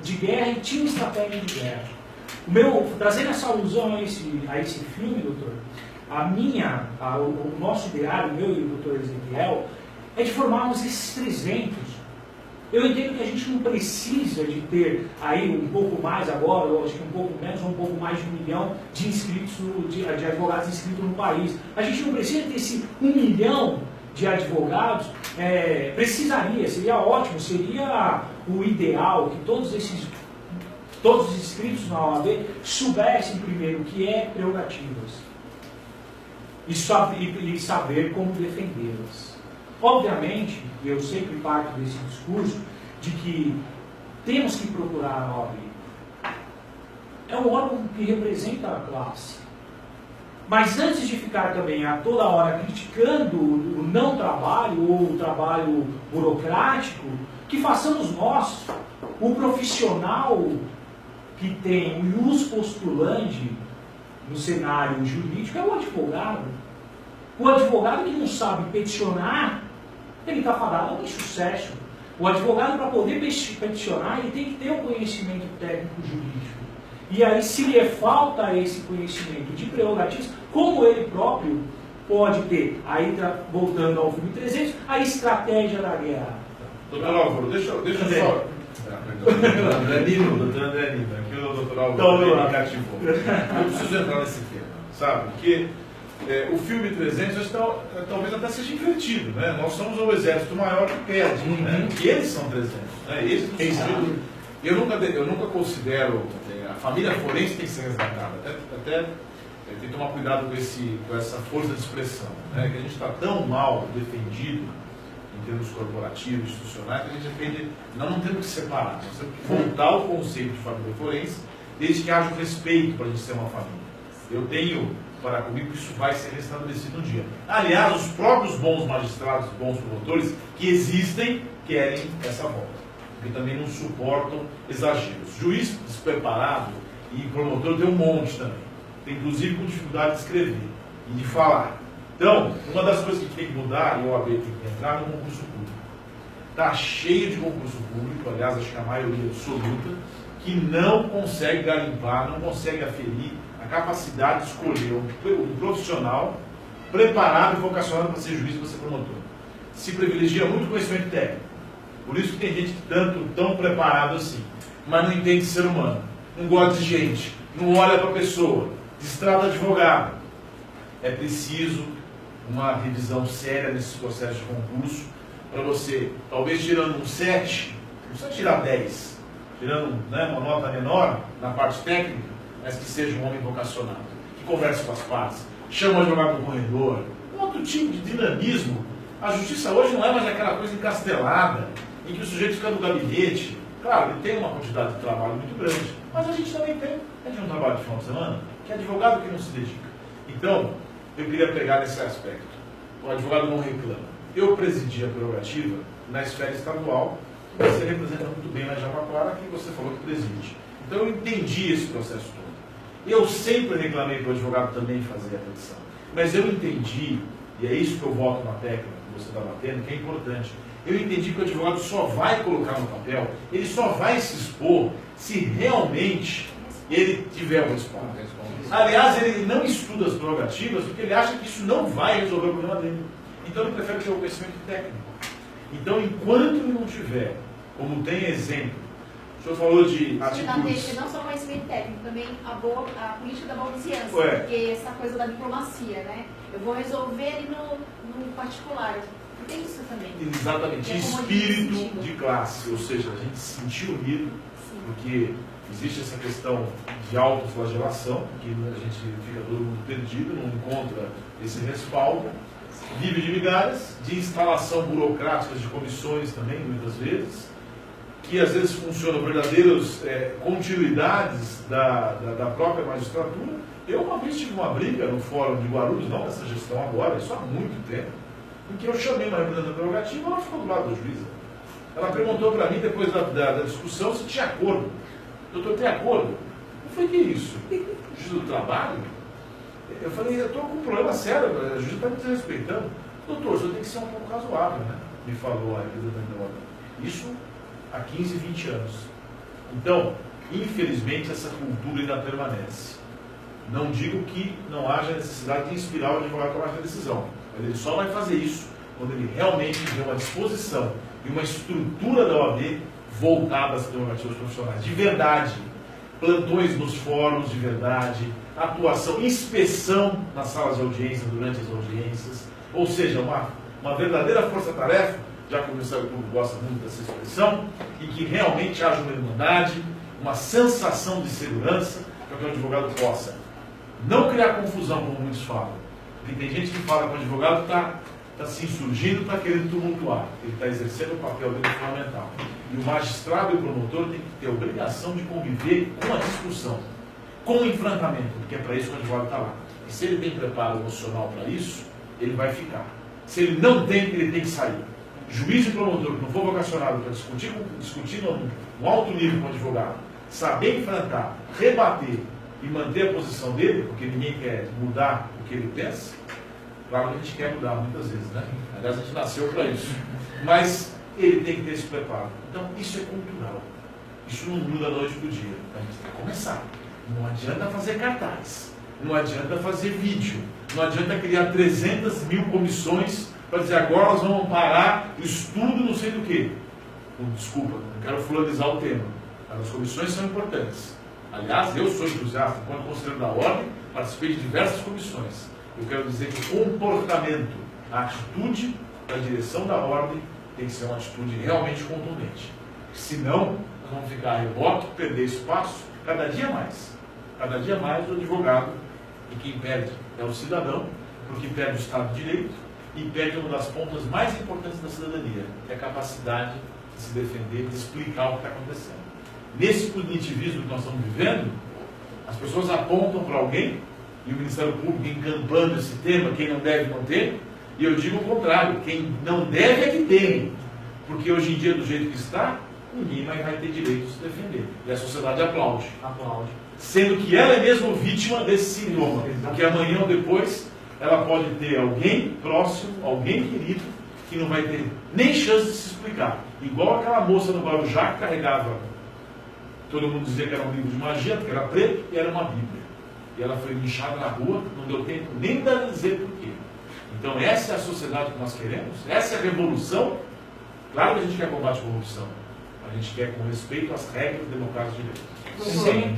de guerra e tinham estratégia de guerra. Trazendo essa alusão a esse filme, doutor, o nosso ideário, meu e o doutor Ezequiel, é de formarmos esses 300. Eu entendo que a gente não precisa de ter aí um pouco mais agora, ou acho que um pouco menos, ou um pouco mais de 1 milhão de inscritos, de advogados inscritos no país. A gente não precisa ter esse 1 milhão de advogados, seria ótimo, seria o ideal que todos os inscritos na OAB soubessem primeiro o que é prerrogativas e saber como defendê-las. Obviamente, eu sempre parto desse discurso de que temos que procurar a OAB. É um órgão que representa a classe. Mas antes de ficar também a toda hora criticando o não trabalho ou o trabalho burocrático, que façamos nós, o profissional que tem o ius postulandi no cenário jurídico é o advogado. O advogado que não sabe peticionar, ele está fadado ao insucesso. O advogado, para poder peticionar, ele tem que ter um conhecimento técnico jurídico. E aí, se lhe falta esse conhecimento de prerrogativas, como ele próprio pode ter, aí voltando ao filme 300, a estratégia da guerra. Doutor Álvaro, deixa eu só... Doutor André Nino, aqui o doutor Álvaro me cativou. Eu preciso entrar nesse tema, sabe? Porque o filme 300 talvez até seja invertido, né? Nós somos o exército maior que perde, né? E eles são 300, né? Eu nunca considero... A família forense tem que ser resgatada. Até tem que tomar cuidado com essa força de expressão, né? Que a gente está tão mal defendido em termos corporativos, institucionais, que a gente defende, nós não temos que separar, nós temos que voltar ao conceito de família forense, desde que haja o respeito para a gente ser uma família. Eu tenho para comigo que isso vai ser restabelecido um dia. Aliás, os próprios bons magistrados, bons promotores que existem, querem essa volta, porque também não suportam exageros. Juiz despreparado e promotor tem um monte também, tem inclusive com dificuldade de escrever e de falar. Então, uma das coisas que tem que mudar, e o OAB tem que entrar no concurso público. Está cheio de concurso público, aliás, acho que a maioria absoluta, que não consegue garimpar, não consegue aferir a capacidade de escolher um profissional preparado e vocacionado para ser juiz e para ser promotor. Se privilegia muito conhecimento técnico. Por isso que tem gente tão preparado assim, mas não entende ser humano, não gosta de gente, não olha para a pessoa, distrata advogado. É preciso uma revisão séria nesses processos de concurso, para você, talvez tirando um 7, não precisa tirar 10, tirando uma nota menor na parte técnica, mas que seja um homem vocacionado, que converse com as partes, chama o advogado do corredor, um outro tipo de dinamismo. A justiça hoje não é mais aquela coisa encastelada, em que o sujeito fica no gabinete. Claro, ele tem uma quantidade de trabalho muito grande, mas a gente também tem um trabalho de final de semana, que é advogado que não se dedica. Então, eu queria pegar nesse aspecto. O advogado não reclama. Eu presidi a prerrogativa na esfera estadual, você representa muito bem na Jabaquara, que você falou que preside. Então eu entendi esse processo todo. Eu sempre reclamei para o advogado também fazer a petição. Mas eu entendi, e é isso que eu volto na tecla que você está batendo, que é importante. Eu entendi que o advogado só vai colocar no papel, ele só vai se expor se realmente ele tiver um respaldo. Aliás, ele não estuda as prerrogativas porque ele acha que isso não vai resolver o problema dele. Então ele prefere ter o conhecimento técnico. Então, enquanto ele não tiver, como tem exemplo, o senhor falou de atitudes... Não só conhecimento técnico, também a política da boa vizinhança, porque essa coisa da diplomacia, né? Eu vou resolver ali no particular. Tem isso também. Exatamente. Espírito de classe, ou seja, a gente se sentir unido, porque existe essa questão de autoflagelação, que a gente fica todo mundo perdido, não encontra esse respaldo, vive de migalhas, de instalação burocrática de comissões também, muitas vezes, que às vezes funcionam verdadeiras continuidades da própria magistratura. Eu uma vez tive uma briga no fórum de Guarulhos, não nessa gestão agora, isso há muito tempo, em que eu chamei uma representante prerrogativa, ela ficou do lado do juiz. Ela perguntou para mim, depois da discussão, se tinha acordo. Doutor, tem acordo? Eu falei, que isso? Juiz do trabalho? Eu falei, eu estou com um problema sério, a juíza está me desrespeitando. Doutor, você tem que ser um pouco razoável, né? Me falou a representante da ordem. Isso há 15, 20 anos. Então, infelizmente, essa cultura ainda permanece. Não digo que não haja necessidade de inspirar o advogado a tomar essa decisão, mas ele só vai fazer isso quando ele realmente tiver uma disposição e uma estrutura da OAB voltada às prerrogativas profissionais. De verdade, plantões nos fóruns de verdade, atuação, inspeção nas salas de audiência durante as audiências, ou seja, uma verdadeira força-tarefa, já que o Ministério Público gosta muito dessa expressão, e que realmente haja uma irmandade, uma sensação de segurança, para que o advogado possa não criar confusão, como muitos falam. Porque tem gente que fala que o advogado está se insurgindo, está querendo tumultuar. Ele está exercendo o papel dele fundamental. E o magistrado e o promotor têm que ter a obrigação de conviver com a discussão, com o enfrentamento, porque é para isso que o advogado está lá. E se ele tem preparo emocional para isso, ele vai ficar. Se ele não tem, ele tem que sair. Juiz e promotor que não for vocacionado para discutir num alto nível com o advogado, saber enfrentar, rebater e manter a posição dele, porque ninguém quer mudar o que ele pensa. Claro que a gente quer mudar muitas vezes, né? Aliás, a gente nasceu para isso. Mas ele tem que ter esse preparo. Então, isso é cultural. Isso não muda da noite para o dia. A gente tem que começar. Não adianta fazer cartaz. Não adianta fazer vídeo. Não adianta criar 300 mil comissões para dizer agora nós vamos parar o estudo não sei do quê. Desculpa, não quero fulanizar o tema. As comissões são importantes. Aliás, eu sou entusiasta, enquanto conselheiro da ordem, participei de diversas comissões. Eu quero dizer que o comportamento, a atitude da direção da ordem tem que ser uma atitude realmente contundente. Senão, nós vamos ficar a reboque, perder espaço, cada dia mais. Cada dia mais o advogado, e quem perde é o cidadão, porque perde o Estado de Direito e perde uma das pontas mais importantes da cidadania, que é a capacidade de se defender, de explicar o que está acontecendo. Nesse punitivismo que nós estamos vivendo, as pessoas apontam para alguém, e o Ministério Público encampando esse tema, quem não deve não ter, e eu digo o contrário, quem não deve é que tem, porque hoje em dia, do jeito que está, ninguém mais vai ter direito de se defender, e a sociedade aplaude, sendo que ela é mesmo vítima desse sintoma, porque amanhã ou depois, ela pode ter alguém próximo, alguém querido, que não vai ter nem chance de se explicar, igual aquela moça no Guarujá que carregava, todo mundo dizia que era um livro de magia, porque era preto, e era uma Bíblia. E ela foi linchada na rua, não deu tempo nem de dizer por quê. Então essa é a sociedade que nós queremos, essa é a revolução. Claro que a gente quer combate à corrupção, a gente quer com respeito às regras democráticas de direito. Sim.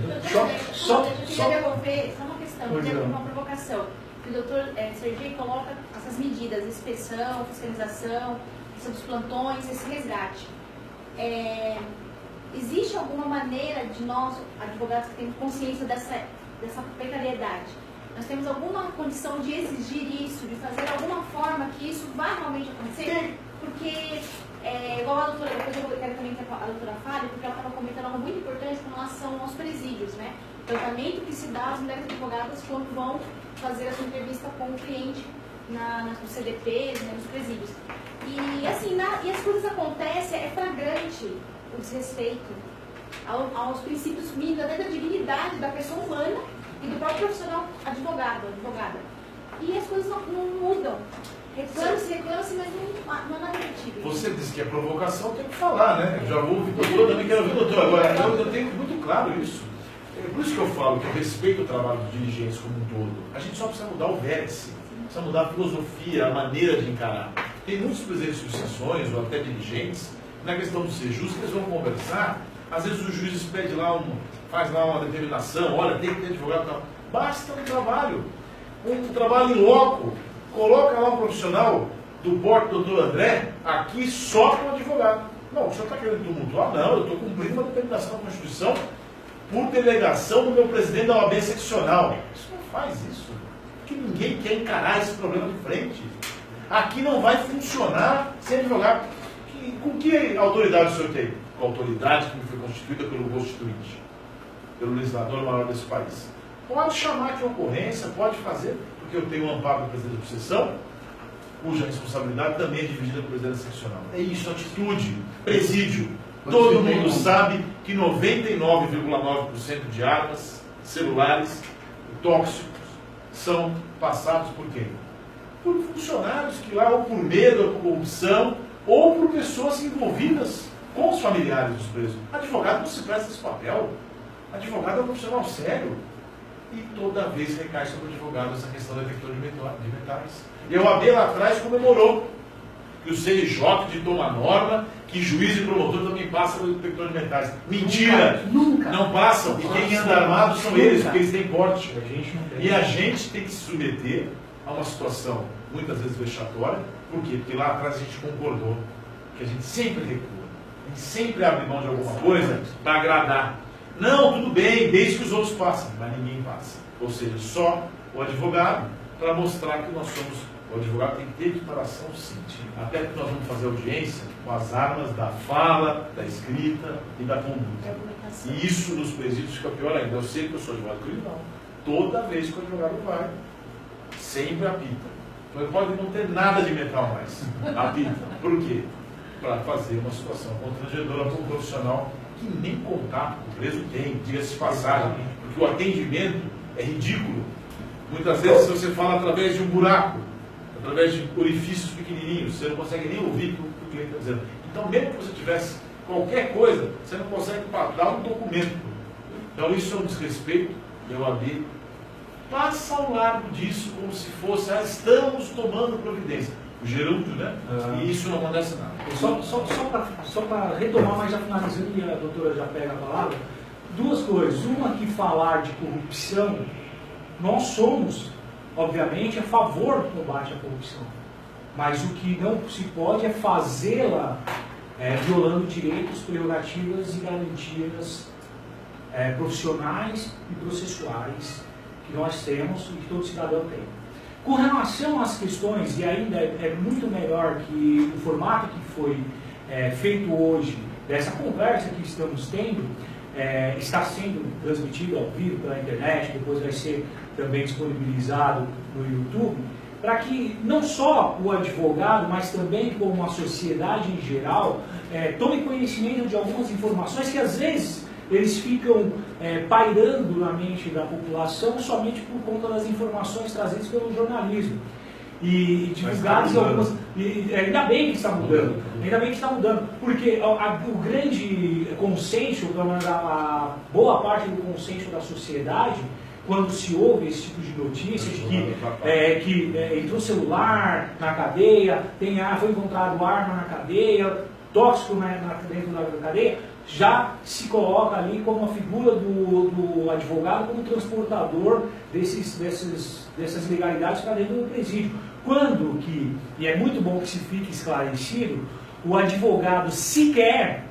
Eu queria devolver só uma questão, uma provocação. O doutor Sergi coloca essas medidas, inspeção, fiscalização, questão dos plantões, esse resgate. Existe alguma maneira de nós, advogados que temos consciência dessa precariedade, nós temos alguma condição de exigir isso, de fazer alguma forma que isso vai realmente acontecer? Porque, igual a doutora, depois eu quero também que a doutora fale, porque ela estava comentando algo muito importante com relação aos presídios, né? O tratamento que se dá às mulheres advogadas quando vão fazer a sua entrevista com o cliente nos CDPs, né, nos presídios. E assim, e as coisas acontecem, é flagrante o desrespeito aos princípios mínimos, até da dignidade da pessoa humana e do próprio profissional advogada. E as coisas não mudam. Reclama-se, mas não é nada efetivo. Você disse que a provocação tem que falar, né? Eu já vou ouvir o doutor, também quero ouvir o doutor agora. Eu tenho muito claro isso. É por isso que eu falo que eu respeito o trabalho dos dirigentes como um todo. A gente só precisa mudar o vértice, precisa mudar a filosofia, a maneira de encarar. Tem muitos presidentes de subseções ou até dirigentes, na questão de ser justo, eles vão conversar. Às vezes o juiz pede lá, faz lá uma determinação, olha, tem que ter advogado e tal. Basta um trabalho em loco. Coloca lá um profissional do porte do doutor André, aqui só com advogado. Não, o senhor está querendo tumultuar? Não, eu estou cumprindo uma determinação da Constituição por delegação do meu presidente da OAB seccional. Isso não faz isso, porque ninguém quer encarar esse problema de frente. Aqui não vai funcionar sem advogado. Com que autoridade o senhor tem? Com a autoridade que me foi constituída pelo Constituinte, pelo legislador maior desse país. Pode chamar de ocorrência, pode fazer, porque eu tenho um amparo do presidente da subseção, cuja responsabilidade também é dividida pelo presidente seccional. É isso, atitude, presídio. Todo mundo sabe que 99,9% de armas, celulares, tóxicos, são passados por quem? Por funcionários que lá, ou por medo, ou por corrupção, ou por pessoas envolvidas com os familiares dos presos. Advogado não se presta esse papel. Advogado é um profissional sério. E toda vez recai sobre o advogado essa questão do detector de metais. E a OAB lá atrás comemorou que o CNJ ditou uma norma que juiz e promotor também passam pelo detector de metais. Mentira! Nunca. Não passam. E quem anda armado são eles, porque eles têm porte. A gente não tem. E a gente tem que se submeter a uma situação muitas vezes vexatória. Por quê? Porque lá atrás a gente concordou que a gente sempre recua. A gente sempre abre mão de alguma coisa para agradar. Não, tudo bem, desde que os outros passem, mas ninguém passa. Ou seja, só o advogado, para mostrar que nós somos. O advogado tem que ter equiparação, sim. Até porque nós vamos fazer audiência com as armas da fala, da escrita e da conduta. E isso nos presídios fica pior ainda. Eu sei que eu sou advogado criminal. Toda vez que o advogado vai, sempre apita. Então ele pode não ter nada de metal mais. Apita. Por quê? Para fazer uma situação constrangedora para um profissional que nem contato o preso tem, diga-se de passagem, porque o atendimento é ridículo. Muitas vezes você fala através de um buraco, através de orifícios pequenininhos, você não consegue nem ouvir o que o cliente está dizendo. Então, mesmo que você tivesse qualquer coisa, você não consegue dar um documento. Então, isso é um desrespeito, e a OAB passa ao largo disso como se fosse, estamos tomando providência. O gerúndio, né? E isso não acontece nada. Só para retomar, mas já finalizando, e a doutora já pega a palavra, duas coisas. Uma, que falar de corrupção, nós somos, obviamente, a favor do combate à corrupção. Mas o que não se pode é fazê-la violando direitos, prerrogativas e garantias profissionais e processuais que nós temos e que todo cidadão tem. Com relação às questões, e ainda é muito melhor que o formato que foi feito hoje, dessa conversa que estamos tendo, está sendo transmitido ao vivo pela internet, depois vai ser também disponibilizado no YouTube, para que não só o advogado, mas também como a sociedade em geral, tome conhecimento de algumas informações que às vezes eles ficam pairando na mente da população somente por conta das informações trazidas pelo jornalismo. E divulgadas algumas. E ainda bem que está mudando. Ainda bem que está mudando. Porque o grande consenso, a boa parte do consenso da sociedade, quando se ouve esse tipo de notícia, de que entrou celular na cadeia, foi encontrado arma na cadeia, tóxico dentro da cadeia, já se coloca ali como a figura do advogado como transportador dessas ilegalidades para dentro do presídio. Quando que, e é muito bom que se fique esclarecido, o advogado sequer,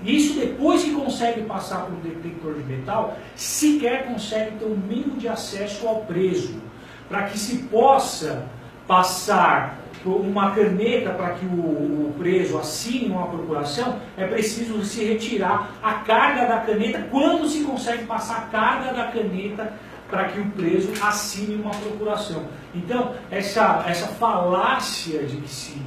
isso depois que consegue passar por um detector de metal, sequer consegue ter um mínimo de acesso ao preso, para que se possa passar uma caneta para que o preso assine uma procuração, é preciso se retirar a carga da caneta. Quando se consegue passar a carga da caneta para que o preso assine uma procuração? Então, essa falácia de que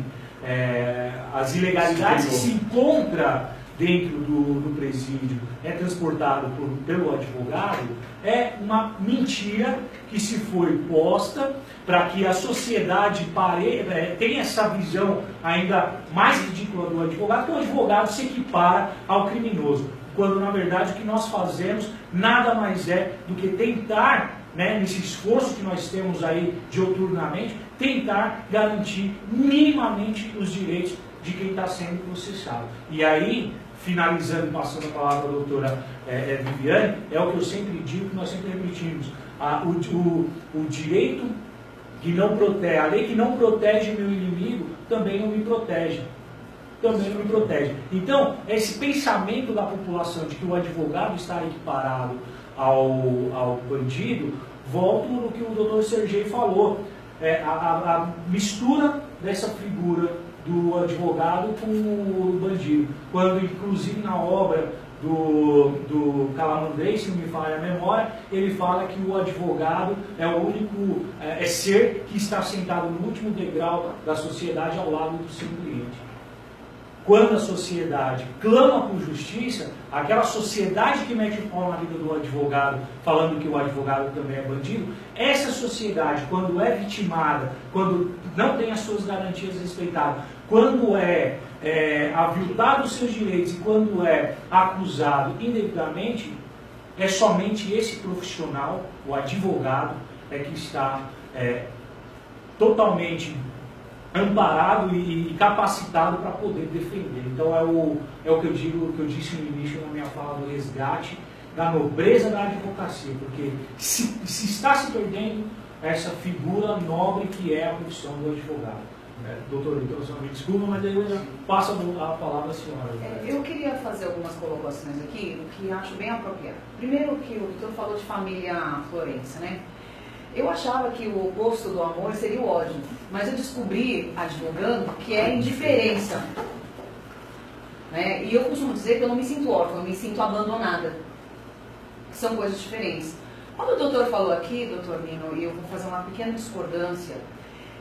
as ilegalidades que se encontram dentro do presídio é transportado pelo advogado, é uma mentira que se foi posta para que a sociedade tenha essa visão ainda mais ridícula do advogado, que o advogado se equipara ao criminoso, quando na verdade o que nós fazemos nada mais é do que tentar, nesse esforço que nós temos aí diuturnamente, tentar garantir minimamente os direitos de quem está sendo processado. E aí, finalizando e passando a palavra à doutora Viviane, é o que eu sempre digo, que nós sempre repetimos. O direito que não protege, a lei que não protege meu inimigo, também não me protege. Também não me protege. Então, esse pensamento da população de que o advogado está equiparado ao bandido, volto no que o doutor Sergei falou. A mistura dessa figura do advogado com o bandido. Quando, inclusive, na obra do Calamandrei, se não me falha a memória, ele fala que o advogado é o único ser que está sentado no último degrau da sociedade ao lado do seu cliente. quando a sociedade clama por justiça, aquela sociedade que mete o pau na vida do advogado, falando que o advogado também é bandido, essa sociedade, quando é vitimada, quando não tem as suas garantias respeitadas, quando é aviltado os seus direitos e quando é acusado indevidamente, é somente esse profissional, o advogado, que está totalmente amparado e capacitado para poder defender. Então é o que eu digo, que eu disse no início na minha fala do resgate da nobreza da advocacia, porque se está se perdendo essa figura nobre que é a profissão do advogado. Doutor, então, me desculpa, mas aí eu passo a palavra à senhora. Eu queria fazer algumas colocações aqui, que acho bem apropriado. Primeiro que o doutor falou de família Florença, né? Eu achava que o oposto do amor seria o ódio, mas eu descobri, advogando, que é indiferença. Né? E eu costumo dizer que eu não me sinto órfã, eu me sinto abandonada. São coisas diferentes. Quando o doutor falou aqui, doutor Nino, e eu vou fazer uma pequena discordância,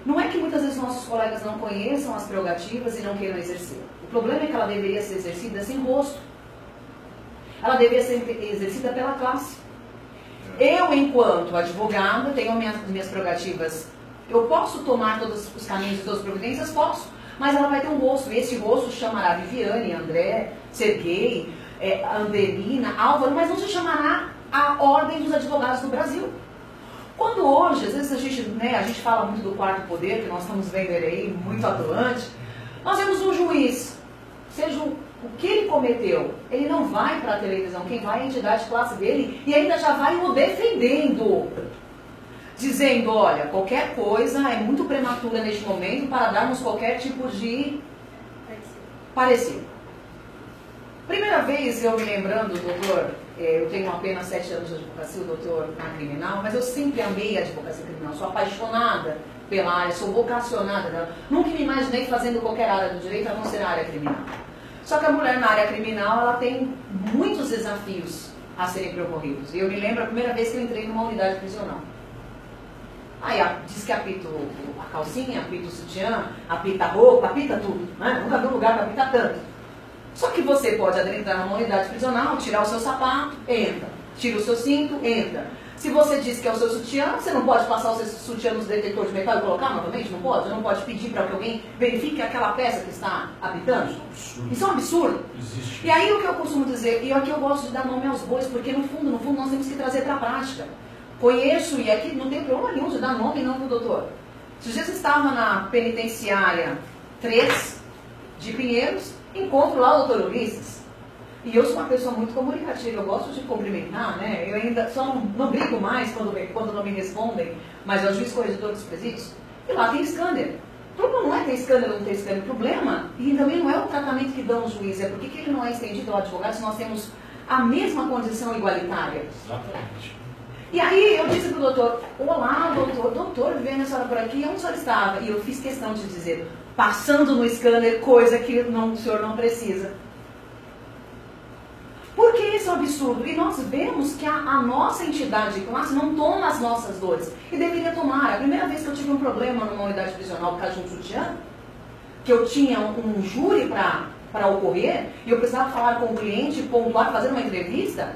não é que muitas vezes nossos colegas não conheçam as prerrogativas e não queiram exercer. O problema é que ela deveria ser exercida sem gosto. Ela deveria ser exercida pela classe. Eu, enquanto advogada, tenho minhas prerrogativas. Eu posso tomar todos os caminhos e todas as providências? Posso. Mas ela vai ter um rosto. E esse rosto chamará Viviane, André, Serguei, Anderina, Álvaro, mas não se chamará a Ordem dos Advogados do Brasil. Quando hoje, às vezes a gente fala muito do quarto poder, que nós estamos vendo ele aí muito atuante, nós vemos um juiz, seja o que ele cometeu, ele não vai para a televisão, quem vai é a entidade de classe dele e ainda já vai o defendendo, dizendo, olha, qualquer coisa é muito prematura neste momento para darmos qualquer tipo de parecer. Primeira vez eu me lembrando, doutor, eu tenho apenas 7 anos de advocacia, o doutor na criminal, mas eu sempre amei a advocacia criminal, sou apaixonada pela área, sou vocacionada dela. Nunca me imaginei fazendo qualquer área do direito a não ser a área criminal. Só que a mulher na área criminal, ela tem muitos desafios a serem percorridos. E eu me lembro a primeira vez que eu entrei numa unidade prisional. Aí diz que apita a calcinha, apita o sutiã, apita a roupa, apita tudo. Né? Nunca vi um lugar para apitar tanto. Só que você pode adentrar numa unidade prisional, tirar o seu sapato, entra. Tira o seu cinto, entra. Se você diz que é o seu sutiã, você não pode passar o seu sutiã nos detectores de metal e colocar novamente? Não pode? Você não pode pedir para que alguém verifique aquela peça que está apitando? Isso é um absurdo. Existe. E aí o que eu costumo dizer, e aqui eu gosto de dar nome aos bois, porque no fundo nós temos que trazer para a prática. Conheço, e aqui não tem problema nenhum de dar nome não, doutor. Se você estava na penitenciária 3 de Pinheiros, encontro lá o doutor Ulisses. E eu sou uma pessoa muito comunicativa, eu gosto de cumprimentar, né? Eu ainda só não brigo mais quando não me respondem, mas é o juiz corregedor dos presídios. E lá tem scanner. O problema não é ter scanner ou não ter scanner. O problema, e também não é o tratamento que dão os juízes, é porque que ele não é estendido ao advogado se nós temos a mesma condição igualitária. Exatamente. E aí eu disse para o doutor, olá doutor, vendo a senhora por aqui, onde a senhora estava? E eu fiz questão de dizer, passando no scanner, coisa que o senhor não precisa. Por que isso é um absurdo? E nós vemos que a nossa entidade de classe não toma as nossas dores. E deveria tomar. A primeira vez que eu tive um problema numa unidade prisional por causa de um sutiã, que eu tinha um júri para ocorrer, e eu precisava falar com o cliente, pontuar, fazer uma entrevista,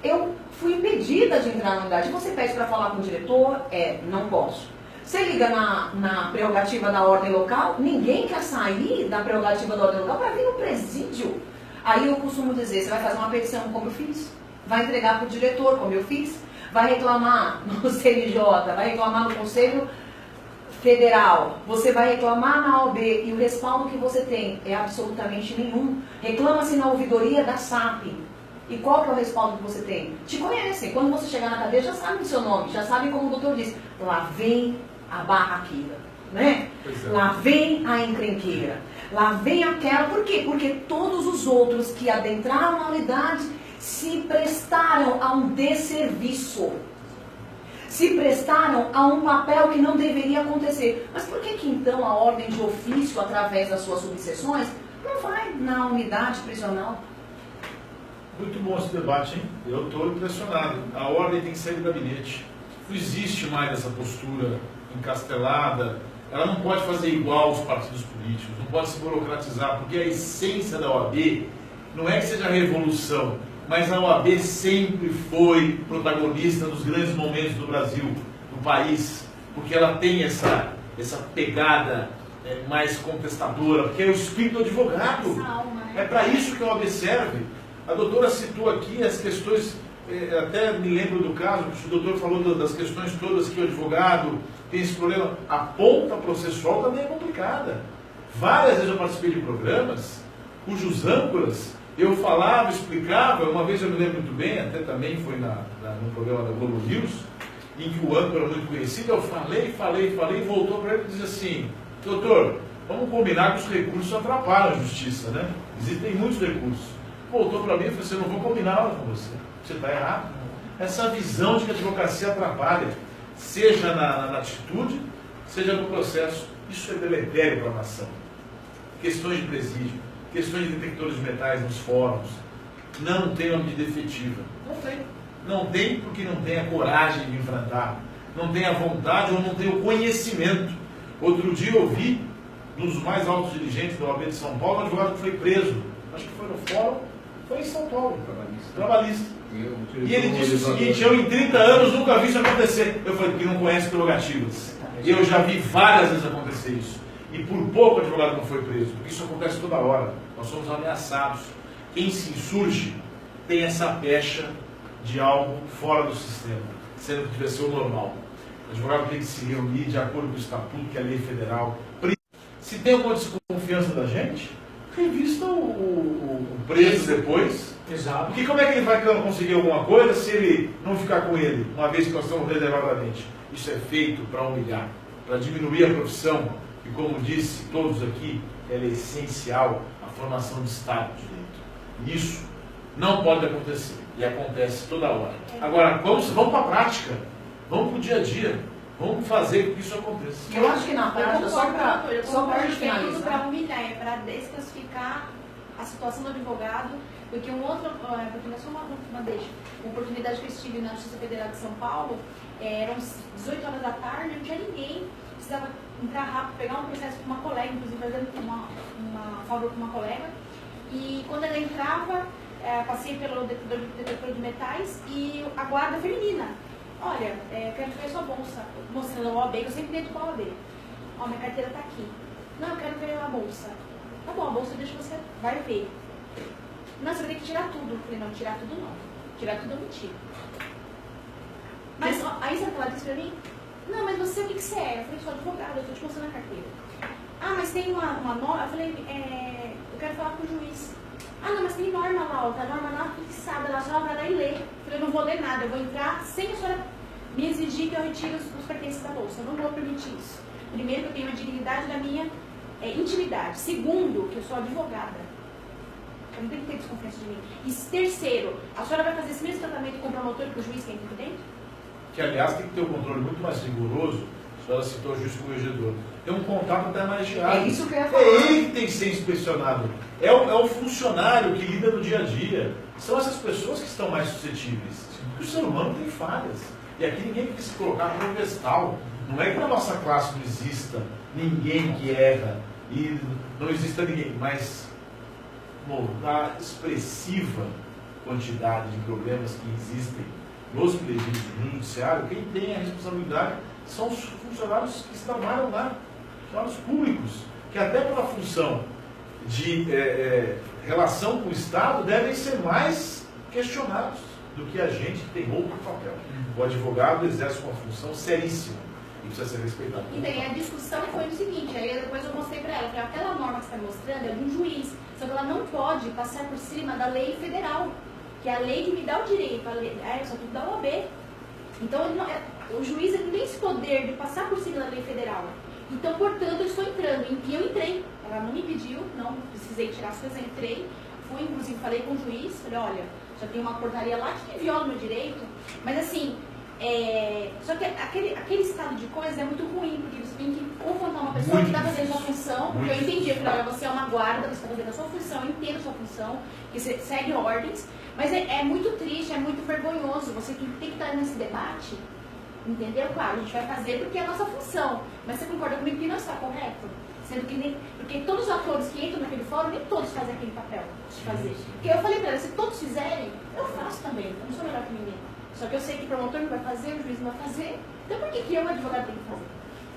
eu fui impedida de entrar na unidade. Você pede para falar com o diretor? Não posso. Você liga na prerrogativa da ordem local, ninguém quer sair da prerrogativa da ordem local para vir no presídio. Aí eu costumo dizer, você vai fazer uma petição como eu fiz, vai entregar para o diretor como eu fiz, vai reclamar no CNJ, vai reclamar no Conselho Federal, você vai reclamar na OAB e o respaldo que você tem é absolutamente nenhum. Reclama-se na ouvidoria da SAP. E qual que é o respaldo que você tem? Te conhecem. Quando você chegar na cadeia, já sabem o seu nome, já sabem como o doutor diz. Lá vem a barraqueira, né? Lá vem a encrenqueira. Lá vem aquela, por quê? Porque todos os outros que adentraram na unidade se prestaram a um desserviço. Se prestaram a um papel que não deveria acontecer. Mas por que então a ordem de ofício, através das suas subseções, não vai na unidade prisional? Muito bom esse debate, hein? Eu estou impressionado. A ordem tem que sair do gabinete. Não existe mais essa postura encastelada ela não pode fazer igual aos partidos políticos, não pode se burocratizar, porque a essência da OAB não é que seja a revolução, mas a OAB sempre foi protagonista dos grandes momentos do Brasil, do país, porque ela tem essa pegada mais contestadora, porque é o espírito do advogado. Essa alma, né? É para isso que a OAB serve. A doutora citou aqui as questões, até me lembro do caso, que o doutor falou das questões todas que o advogado tem esse problema. A ponta processual também é complicada. Várias vezes eu participei de programas cujos âncoras eu falava, explicava. Uma vez eu me lembro muito bem, até também foi no programa da Globo News, em que o âncora muito conhecido, eu falei, e voltou para ele e disse assim: doutor, vamos combinar que os recursos atrapalham a justiça, né? Existem muitos recursos. Voltou para mim e falou assim: eu não vou combinar nada com você. Você está errado. Essa visão de que a advocacia atrapalha, seja na atitude, seja no processo, isso é deletério para a nação. Questões de presídio, questões de detectores de metais nos fóruns, não tem uma medida efetiva. Não tem. Não tem porque não tem a coragem de enfrentar, não tem a vontade ou não tem o conhecimento. Outro dia eu vi, um dos mais altos dirigentes da OAB de São Paulo, um advogado que foi preso, acho que foi no fórum, foi em São Paulo, trabalhista. E ele disse o seguinte: eu em 30 anos nunca vi isso acontecer. Eu falei: porque não conhece prerrogativas. E eu já vi várias vezes acontecer isso. E por pouco o advogado não foi preso, porque isso acontece toda hora. Nós somos ameaçados. Quem se insurge tem essa pecha de algo fora do sistema, sendo que deve ser o normal. O advogado tem que se reunir de acordo com o estatuto, que é a lei federal. Se tem alguma desconfiança da gente, revista o preso depois. Exato. Porque como é que ele vai conseguir alguma coisa se ele não ficar com ele, uma vez que nós estamos reservadamente? Isso é feito para humilhar, para diminuir a profissão, e como disse todos aqui, ela é essencial à formação de Estado de Direito. Isso não pode acontecer, e acontece toda hora. Agora, vamos para a prática, vamos para o dia a dia, vamos fazer com que isso aconteça. Eu acho que na prática, só para a gente para finalizar. humilhar, é para desclassificar a situação do advogado, porque um outro, uma oportunidade que eu estive na Justiça Federal de São Paulo, eram 18 horas da tarde, não tinha ninguém, precisava entrar rápido, pegar um processo com uma colega, inclusive fazendo uma favor com uma colega, e quando ela entrava, passei pelo detector de metais e a guarda feminina: olha, quero ver sua bolsa, mostrando a OAB, eu sempre dentro da OAB. Ó, minha carteira está aqui. Não, eu quero ver a bolsa. Tá bom, a bolsa deixa você, vai ver. Não, você vai ter que tirar tudo. Eu falei: não, tirar tudo não. Tirar tudo eu não tiro. Mas aí sabe o que ela disse pra mim? Não, mas você, o que você é? Eu falei: sou advogada, eu estou te mostrando a carteira. Ah, mas tem uma norma? Eu falei: eu quero falar com o juiz. Ah, não, mas tem norma lá, tá? A norma lá fixada lá, a senhora vai lá e lê. Eu falei: eu não vou ler nada, eu vou entrar sem a senhora me exigir que eu retire os pertences da bolsa. Eu não vou permitir isso. Primeiro, que eu tenho a dignidade da minha intimidade. Segundo, que eu sou advogada. Eu não tenho que ter desconfiança de mim. E terceiro, a senhora vai fazer esse mesmo tratamento com o promotor e com o juiz que entra aqui dentro? Que, aliás, tem que ter um controle muito mais rigoroso. A senhora citou o juiz corregedor. Tem um contato até mais diário. É isso que eu ia falar. É ele que tem que ser inspecionado. É o funcionário que lida no dia a dia. São essas pessoas que estão mais suscetíveis. Porque o ser humano tem falhas. E aqui ninguém tem que se colocar como vestal. Não é que na nossa classe não exista ninguém que erra e não exista ninguém, mas na expressiva quantidade de problemas que existem nos presídios, no judiciário, quem tem a responsabilidade são os funcionários que trabalham lá, funcionários públicos, que até pela função de relação com o Estado devem ser mais questionados do que a gente que tem outro papel. O advogado exerce uma função seríssima e precisa ser respeitado. Então, a discussão foi o seguinte, aí depois eu mostrei para ela, que aquela norma que você está mostrando é de um juiz, só que ela não pode passar por cima da lei federal, que é a lei que me dá o direito, eu só tenho que dar o OAB. Então, o juiz ele não tem esse poder de passar por cima da lei federal. Então, portanto, eu estou entrando, e eu entrei. Ela não me pediu, não precisei tirar as coisas, entrei, fui, inclusive, falei com o juiz, falei: olha, já tem uma portaria lá que viola o meu direito, mas assim, só que aquele estado de coisa é muito ruim, porque você tem que confrontar uma pessoa que está fazendo a sua função, porque eu entendi, eu falei: olha, você é uma guarda, você está fazendo a sua função, eu entendo a sua função, que você segue ordens, mas é muito triste, é muito vergonhoso, você tem que estar nesse debate Entendeu? Claro, a gente vai fazer porque é a nossa função. Mas você concorda comigo que não está correto? Sendo que nem. Porque todos os atores que entram naquele fórum, nem todos fazem aquele papel de fazer. Porque eu falei pra ela, se todos fizerem, eu faço também. Eu não sou melhor que ninguém. Só que eu sei que o promotor não vai fazer, o juiz não vai fazer. Então por que eu, advogado, tenho que fazer?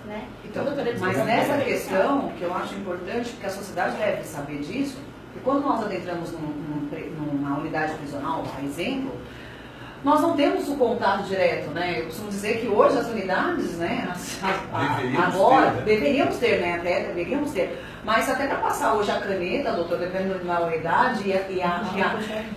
Né? Então, mas nessa questão, que eu acho importante, porque a sociedade deve saber disso, que quando nós adentramos numa unidade prisional, por exemplo, nós não temos o contato direto, né? Eu costumo dizer que hoje as unidades, né, deveríamos ter, né? Até deveríamos ter. Mas até para passar hoje a caneta, doutor, dependendo da unidade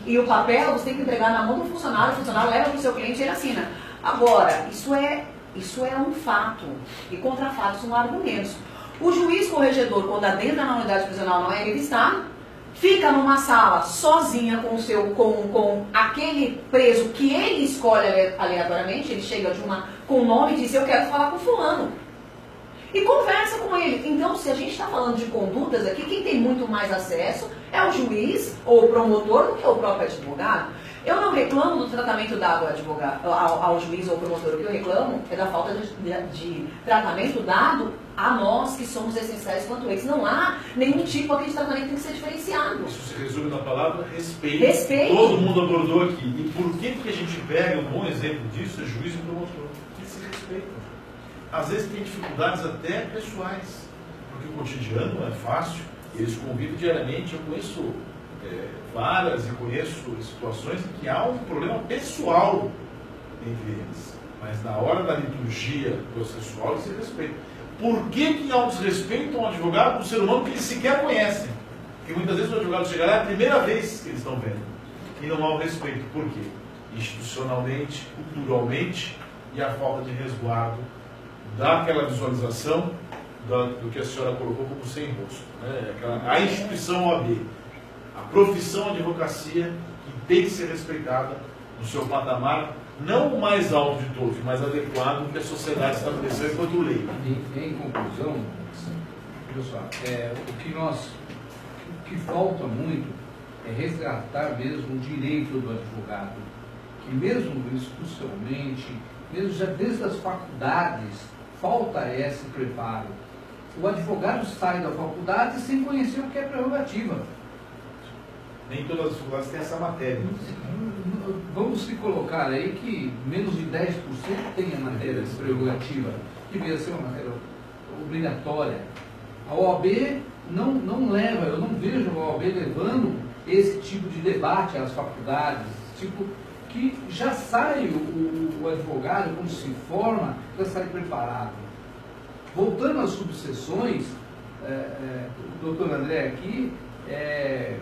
e o papel, você tem que entregar na mão do funcionário, o funcionário leva para o seu cliente e ele assina. Agora, isso é um fato. E contra fatos são argumentos. O juiz corregedor, quando adentra na unidade prisional, não é ele está, fica numa sala sozinha com aquele preso que ele escolhe aleatoriamente, ele chega com o nome e diz, eu quero falar com fulano. E conversa com ele. Então, se a gente está falando de condutas aqui, quem tem muito mais acesso é o juiz ou o promotor do que o próprio advogado. Eu não reclamo do tratamento dado ao juiz ou ao promotor. O que eu reclamo é da falta de tratamento dado a nós que somos essenciais quanto eles. Não há nenhum tipo aqui de tratamento que tem que ser diferenciado. Isso se resume na palavra respeito. Respeito. Todo mundo abordou aqui. E por que a gente pega um bom exemplo disso é juiz e promotor? Porque se respeitam. Às vezes tem dificuldades até pessoais, porque o cotidiano não é fácil, eles convivem diariamente. Eu conheço várias e conheço situações em que há um problema pessoal entre eles, mas na hora da liturgia processual eles se respeitam. Por que há um desrespeito a um advogado, um ser humano que eles sequer conhecem? Porque muitas vezes o advogado chega lá, é a primeira vez que eles estão vendo, e não há o respeito. Por quê? Institucionalmente, culturalmente, e a falta de resguardo daquela visualização do que a senhora colocou como sem rosto, né? A instituição OAB, a profissão advocacia, que tem que ser respeitada no seu patamar, não o mais alto de todos, mas adequado que a sociedade estabeleceu enquanto lei. Em conclusão, pessoal, o que falta muito é resgatar mesmo o direito do advogado, que mesmo institucionalmente, mesmo já desde as faculdades, falta esse preparo. O advogado sai da faculdade sem conhecer o que é prerrogativa. Nem todas as faculdades têm essa matéria. Vamos se colocar aí que menos de 10% tem a matéria de prerrogativa, que devia ser uma matéria obrigatória. A OAB não leva, eu não vejo a OAB levando esse tipo de debate às faculdades, tipo que já sai o advogado, quando se forma, já sai preparado. Voltando às subseções, o doutor André aqui é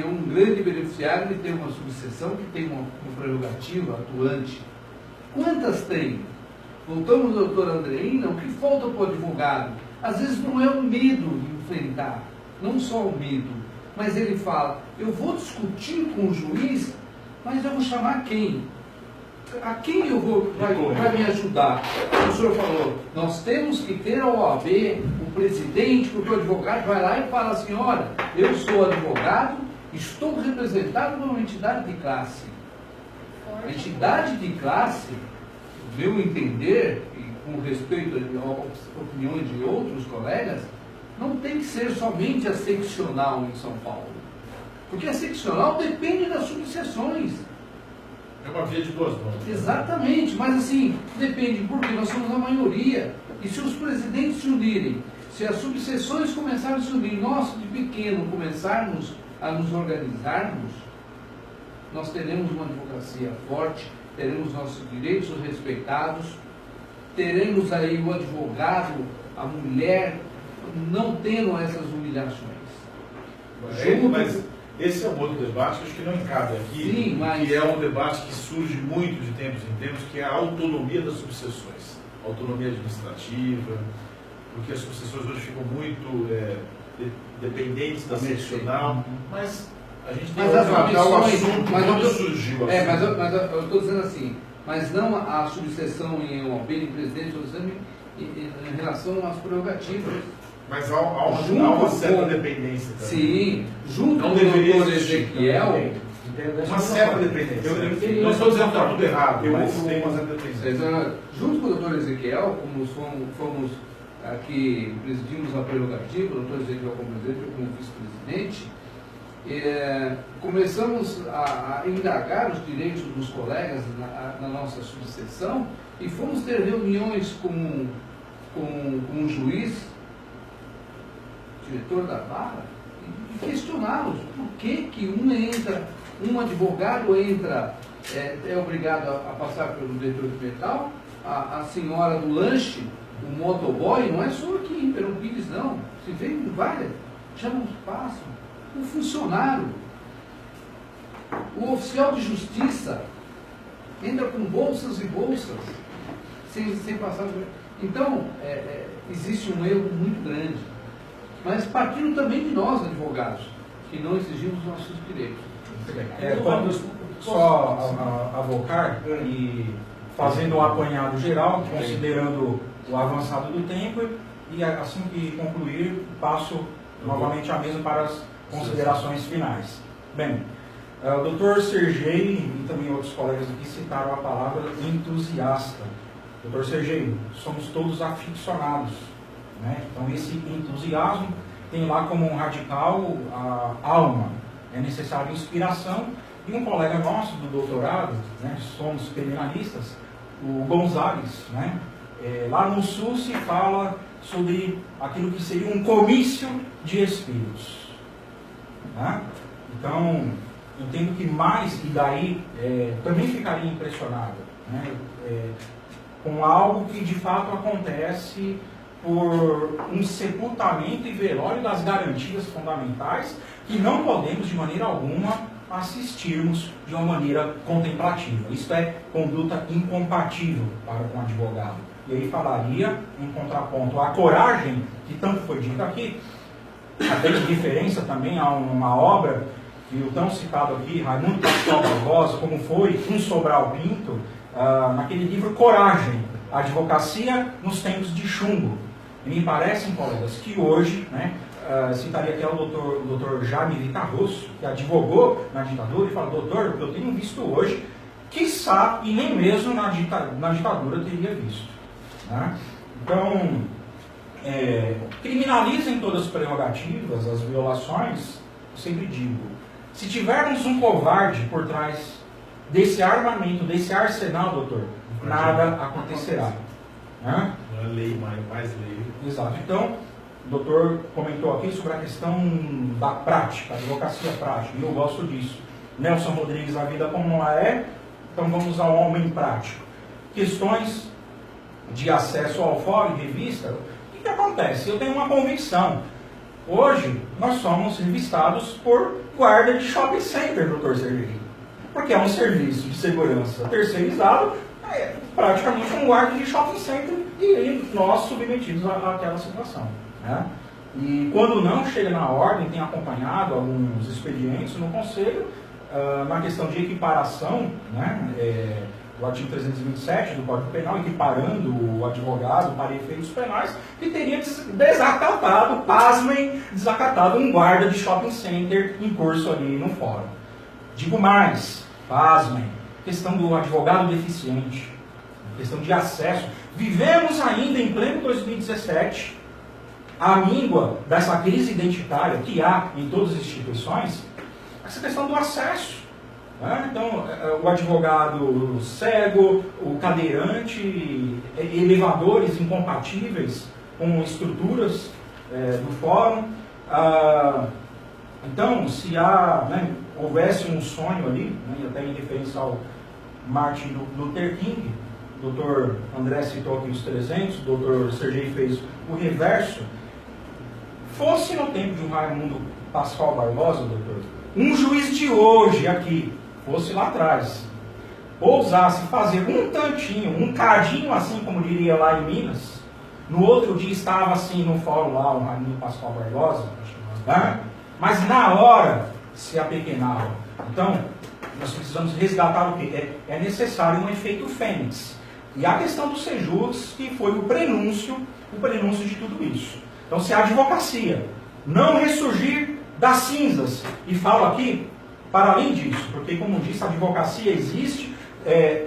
um grande beneficiário de ter uma subseção que tem uma prerrogativa atuante. Quantas tem? Voltamos ao doutor Andreina, o que falta para o advogado? Às vezes não é o medo de enfrentar, não só o medo, mas ele fala, eu vou discutir com o juiz, mas eu vou chamar quem? A quem eu vou vai me ajudar? O senhor falou, nós temos que ter a OAB, o presidente, porque o advogado vai lá e fala assim, olha, eu sou advogado, estou representado por uma entidade de classe. A entidade de classe, meu entender, e com respeito às opiniões de outros colegas, não tem que ser somente a seccional em São Paulo. Porque a seccional depende das subseções. É uma via de duas mãos. Exatamente, mas assim, depende, porque nós somos a maioria. E se os presidentes se unirem, se as subseções começarem a se unir, nós de pequeno começarmos a nos organizarmos, nós teremos uma advocacia forte, teremos nossos direitos respeitados, teremos aí o advogado, a mulher, não tendo essas humilhações. Mas esse é um outro debate que acho que não encabe aqui, sim, mas... que é um debate que surge muito de tempos em tempos, que é a autonomia das subseções, autonomia administrativa, porque as subseções hoje ficam muito dependentes da seccional, mas a gente tem que tratar o assunto quando surgiu. Mas eu estou dizendo assim, mas não a subseção em OAB, em presidente, estou dizendo em relação às prerrogativas. Mas há uma certa dependência também. Sim, junto com o doutor Ezequiel, Uma certa dependência. Eu não estou dizendo que está tudo errado, mas tem uma certa dependência. Junto com o doutor Ezequiel, como fomos aqui, presidimos a prerrogativa, o doutor Ezequiel como presidente, eu como vice-presidente, começamos a indagar os direitos dos colegas na nossa subseção e fomos ter reuniões com um juiz, diretor da vara, e questioná-los por que um advogado entra, é obrigado a passar pelo detector de metal, a senhora do lanche, o motoboy, não é só aqui em Ribeirão Pires, não. Se vem várias, já não passam. O funcionário, o oficial de justiça, entra com bolsas e bolsas, sem passar. Então, existe um erro muito grande. Mas partindo também de nós, advogados, que não exigimos nossos direitos. Só avocar e fazendo um apanhado geral, considerando o avançado do tempo, e assim que concluir, passo novamente a mesa para as considerações finais. Bem, o doutor Sergei e também outros colegas aqui citaram a palavra entusiasta. Doutor Sergei, somos todos aficionados, né? Então esse entusiasmo tem lá como um radical a alma, é necessário inspiração, e um colega nosso do doutorado, né, somos criminalistas, o Gonzales, né, lá no Sul se fala sobre aquilo que seria um comício de espíritos, né? Então, entendo que mais, e daí também ficaria impressionado, né, com algo que de fato acontece por um sepultamento e velório das garantias fundamentais que não podemos de maneira alguma assistirmos de uma maneira contemplativa. Isto é conduta incompatível para um advogado. E aí falaria, em contraponto, a coragem, que tanto foi dito aqui, até de referência também a uma obra que o tão citado aqui, Raimundo Pascoal Barbosa, como foi Um Sobral Pinto, naquele livro Coragem, a Advocacia nos Tempos de Chumbo. E me parecem, colegas, que hoje, né, citaria aqui o doutor Jaime Vicarrosso, que advogou na ditadura, e fala: doutor, eu tenho visto hoje, quiçá, e nem mesmo na ditadura teria visto. Né? Então, criminalizem todas as prerrogativas, as violações, eu sempre digo, se tivermos um covarde por trás desse armamento, desse arsenal, doutor, nada acontecerá. Né? Não é lei, mais lei. Exato. Então, o doutor comentou aqui sobre a questão da prática, a advocacia prática, e eu gosto disso. Nelson Rodrigues, a vida como ela é, então vamos ao homem prático. Questões de acesso ao fórum e revista, o que acontece? Eu tenho uma convicção. Hoje, nós somos revistados por guarda de shopping center, doutor Sergei, porque é um serviço de segurança terceirizado, praticamente um guarda de shopping center, e nós submetidos àquela situação. Né? E quando não chega na ordem, tem acompanhado alguns expedientes no Conselho, na questão de equiparação, né, o artigo 327 do Código Penal, equiparando o advogado para efeitos penais, que teria desacatado, pasmem, desacatado um guarda de shopping center em curso ali no fórum. Digo mais, pasmem, questão do advogado deficiente, questão de acesso. Vivemos ainda em pleno 2017, a míngua dessa crise identitária que há em todas as instituições, essa questão do acesso. Né? Então, o advogado cego, o cadeirante, elevadores incompatíveis com estruturas do fórum. Então, se houvesse um sonho ali, né, até em referência ao Martin Luther King, o doutor André citou aqui os 300, o doutor Sergei fez o reverso, fosse no tempo de um Raimundo Pascoal Barbosa, doutor, um juiz de hoje aqui, fosse lá atrás, ousasse fazer um tantinho, um cadinho assim, como diria lá em Minas, no outro dia estava assim no fórum lá, o Raimundo Pascoal Barbosa, né? Mas na hora se apequenava. Então, nós precisamos resgatar o quê? É necessário um efeito fênix. E a questão dos sejus, que foi o prenúncio de tudo isso. Então, se a advocacia não ressurgir das cinzas, e falo aqui Para além disso, porque, como disse, a advocacia existe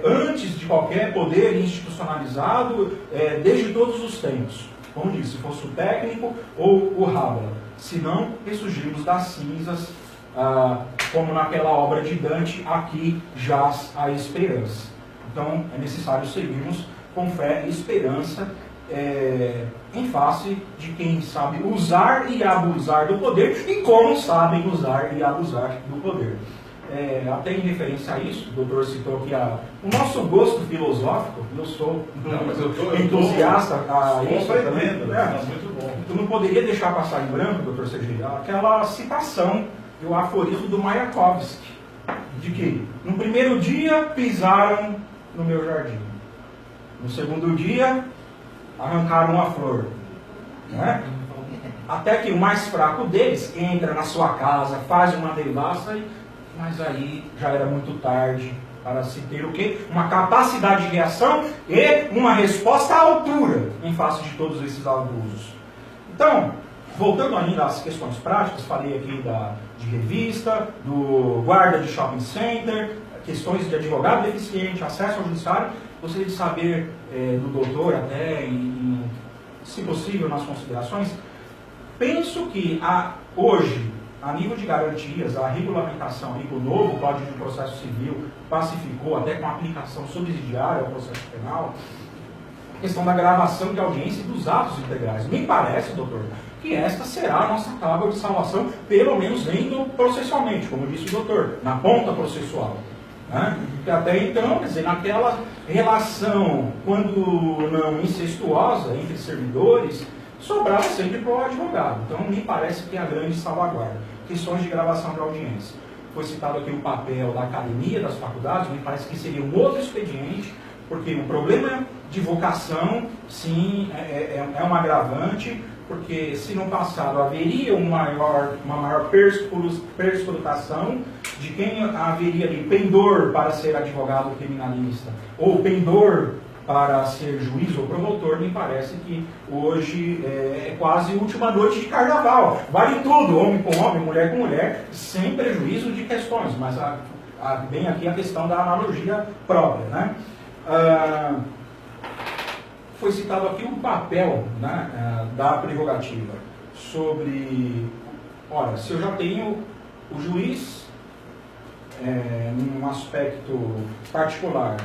antes de qualquer poder institucionalizado, desde todos os tempos. Como disse, se fosse o técnico ou o Rábula. Se não, ressurgimos das cinzas, como naquela obra de Dante, aqui jaz a esperança. Então, é necessário seguirmos com fé e esperança, em face de quem sabe usar e abusar do poder e como sabem usar e abusar do poder. Até em referência a isso, o doutor citou aqui o nosso gosto filosófico. Eu sou entusiasta a isso também. Muito bom. Tu não poderia deixar passar em branco, doutor Sergi, aquela citação e o aforismo do Mayakovsky, de que no primeiro dia pisaram no meu jardim, no segundo dia arrancaram a flor, né? Até que o mais fraco deles entra na sua casa, faz uma devassa, mas aí já era muito tarde para se ter o quê? Uma capacidade de reação e uma resposta à altura em face de todos esses abusos. Então, voltando ainda às questões práticas, falei aqui de revista, do guarda de shopping center, questões de advogado deficiente, acesso ao judiciário. Gostaria de saber do doutor, até, se possível, nas considerações. Penso que hoje, a nível de garantias, a regulamentação e o novo Código de Processo Civil pacificou, até com a aplicação subsidiária ao processo penal, a questão da gravação de audiência e dos atos integrais. Me parece, doutor, que esta será a nossa tábua de salvação, pelo menos indo processualmente, como disse o doutor, na ponta processual. Né? Porque até então, quer dizer, naquela relação, quando não incestuosa, entre servidores, sobrava sempre para o advogado. Então, me parece que é a grande salvaguarda. Questões de gravação de audiência. Foi citado aqui o papel da academia, das faculdades, me parece que seria um outro expediente, porque o problema de vocação, sim, é um agravante, porque se no passado haveria uma maior perscrutação de quem haveria ali pendor para ser advogado criminalista, ou pendor para ser juiz ou promotor, me parece que hoje é quase última noite de carnaval. Vale tudo, homem com homem, mulher com mulher, sem prejuízo de questões, mas bem aqui a questão da analogia própria, né? Foi citado aqui o papel, né, da prerrogativa sobre, olha, se eu já tenho o juiz num aspecto particular,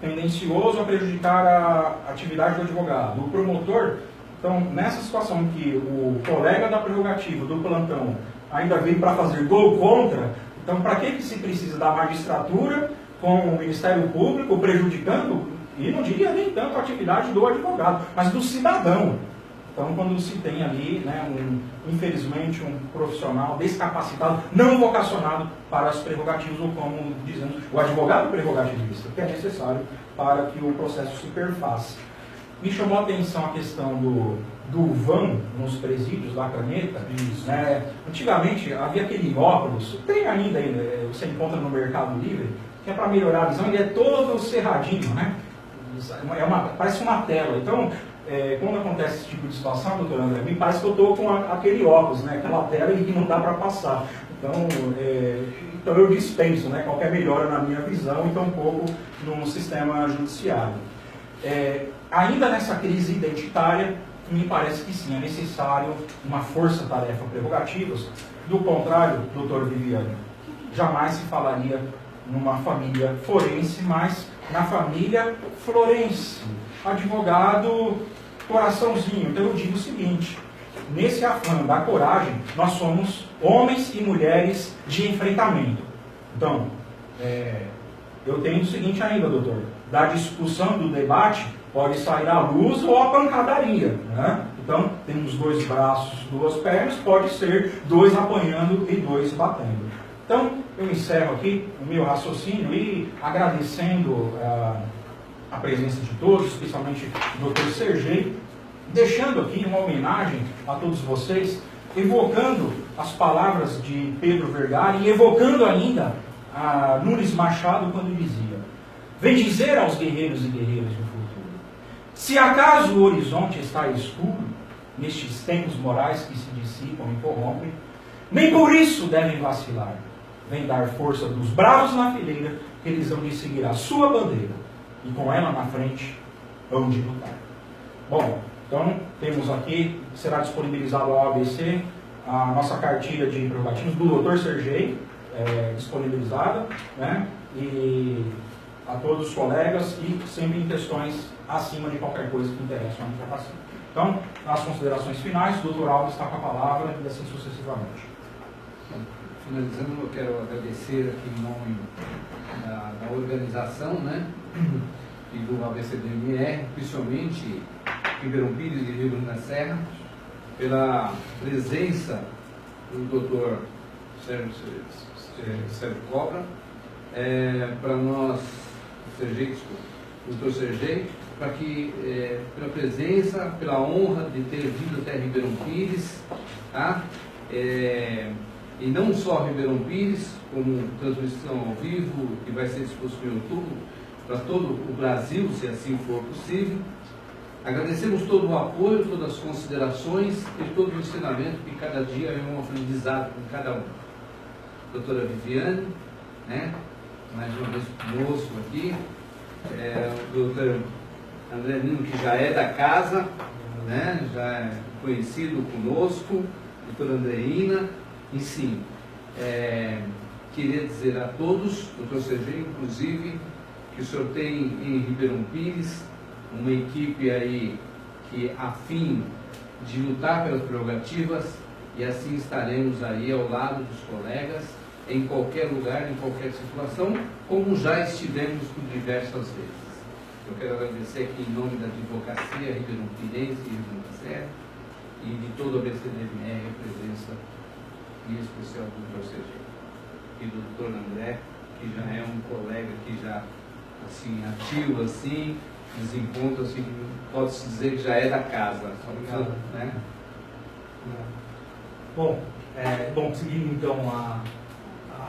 tendencioso a prejudicar a atividade do advogado, o promotor, então nessa situação em que o colega da prerrogativa, do plantão, ainda veio para fazer gol contra, então para que se precisa da magistratura com o Ministério Público prejudicando, e não diria nem tanto a atividade do advogado, mas do cidadão. Então, quando se tem ali, né, infelizmente, um profissional descapacitado, não vocacionado para as prerrogativas, ou como dizemos, o advogado prerrogativista, que é necessário para que o processo se perfaça. Me chamou a atenção a questão do vão nos presídios, da caneta. Né? Antigamente havia aquele óculos, tem ainda, você encontra no Mercado Livre, que é para melhorar a visão, ele é todo cerradinho, né? Parece uma tela. Então, quando acontece esse tipo de situação, doutor André, me parece que eu estou com aquele óculos, né? Aquela tela e que não dá para passar. Então eu dispenso, né, qualquer melhora na minha visão e tampouco no sistema judiciário. Ainda nessa crise identitária, me parece que sim, é necessário uma força-tarefa prerrogativas. Do contrário, doutor Viviane, jamais se falaria numa família forense, mas na família florense. Advogado, coraçãozinho. Então eu digo o seguinte, nesse afã da coragem, nós somos homens e mulheres de enfrentamento. Então, eu tenho o seguinte ainda, doutor, da discussão, do debate, pode sair a luz ou a pancadaria, né? Então, temos dois braços, duas pernas, pode ser dois apanhando e dois batendo. Então, eu encerro aqui o meu raciocínio e agradecendo a presença de todos, especialmente do Dr. Sergi, deixando aqui uma homenagem a todos vocês, evocando as palavras de Pedro Vergara e evocando ainda a Nunes Machado quando dizia: vem dizer aos guerreiros e guerreiras do futuro, se acaso o horizonte está escuro, nestes tempos morais que se dissipam e corrompem, nem por isso devem vacilar. vem dar força dos bravos na fileira, que eles vão de seguir a sua bandeira, e com ela na frente, vão de lutar. Bom, então, temos aqui, será disponibilizado ao ABC, a nossa cartilha de prerrogativas do Dr. Sergei, disponibilizada, né? E a todos os colegas, e sempre em questões acima de qualquer coisa que interessa a advocacia. Então, nas considerações finais, o Dr. Alves está com a palavra e assim sucessivamente. Finalizando, eu quero agradecer aqui em nome da organização, né, e do ABCDMR, principalmente Ribeirão Pires e Rio Grande da Serra, pela presença do Dr. Sérgio Cobra, para nós, o Dr. Sergei, para que, pela presença, pela honra de ter vindo até Ribeirão Pires, tá? E não só Ribeirão Pires, como transmissão ao vivo, que vai ser disposto no YouTube, para todo o Brasil, se assim for possível. Agradecemos todo o apoio, todas as considerações e todo o ensinamento, que cada dia é um aprendizado com cada um. Doutora Viviane, né? Mais uma vez conosco aqui. O doutor André Nino, que já é da casa, né? Já é conhecido conosco, doutora Andreina, e sim, queria dizer a todos, doutor Sergei, inclusive, que o senhor tem em Ribeirão Pires uma equipe aí que a fim de lutar pelas prerrogativas, e assim estaremos aí ao lado dos colegas em qualquer lugar, em qualquer situação, como já estivemos por diversas vezes. Eu quero agradecer aqui em nome da advocacia Ribeirão Pirense e Rio Grande da Serra e de todo o ABCDMR a presença em especial do Dr. Sergei e do Dr. André, que já é um colega que já assim ativo assim, desencontro assim, pode-se dizer que já é da casa. Obrigado. Né? Bom, seguindo então a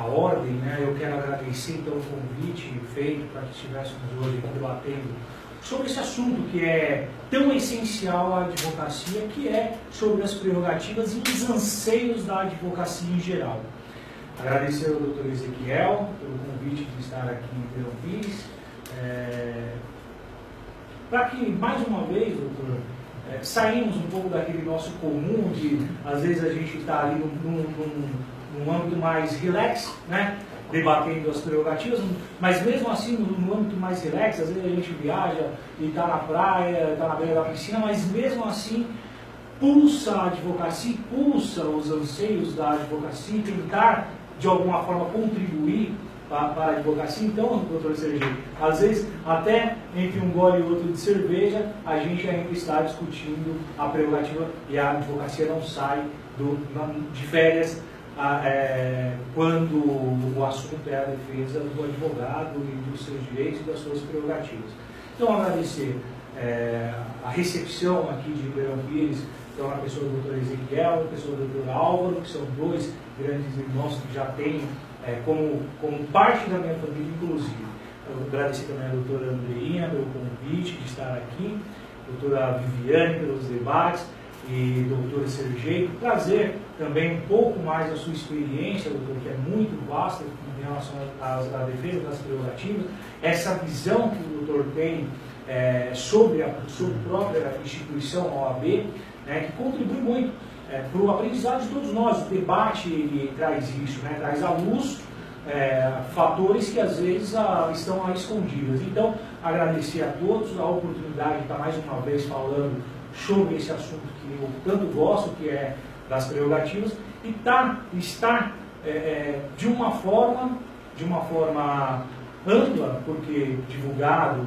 ordem, né, eu quero agradecer então o convite feito para que estivéssemos hoje debatendo sobre esse assunto que é tão essencial à advocacia, que é sobre as prerrogativas e os anseios da advocacia em geral. Agradecer ao Dr. Ezequiel pelo convite de estar aqui em Ribeirão Pires, para que, mais uma vez, doutor, saímos um pouco daquele nosso comum de, às vezes, a gente está ali num âmbito mais relax, né? Debatendo as prerrogativas, mas mesmo assim, no âmbito mais relax, às vezes a gente viaja e está na praia, está na beira da piscina, mas mesmo assim pulsa a advocacia, pulsa os anseios da advocacia, tentar de alguma forma contribuir para a advocacia. Então, doutor Sergei, às vezes até entre um gole e outro de cerveja, a gente ainda está discutindo a prerrogativa e a advocacia não sai de férias quando o assunto é a defesa do advogado e dos seus direitos e das suas prerrogativas. Então, agradecer a recepção aqui de Ribeirão Pires, então a pessoa do doutor Ezequiel, a pessoa do doutor Álvaro, que são dois grandes irmãos que já têm como parte da minha família, inclusive. Eu agradecer também a doutora Andreina pelo convite de estar aqui, a doutora Viviane pelos debates, e doutor Sergei, trazer também um pouco mais a sua experiência, doutor, que é muito vasta em relação à defesa das prerrogativas, essa visão que o doutor tem sobre a própria instituição OAB, né, que contribui muito para o aprendizado de todos nós. O debate ele traz isso, né, traz à luz fatores que às vezes estão escondidos. Então, agradecer a todos a oportunidade de estar mais uma vez falando sobre esse assunto que eu tanto gosto, que é das prerrogativas, e estar de uma forma ampla, porque divulgado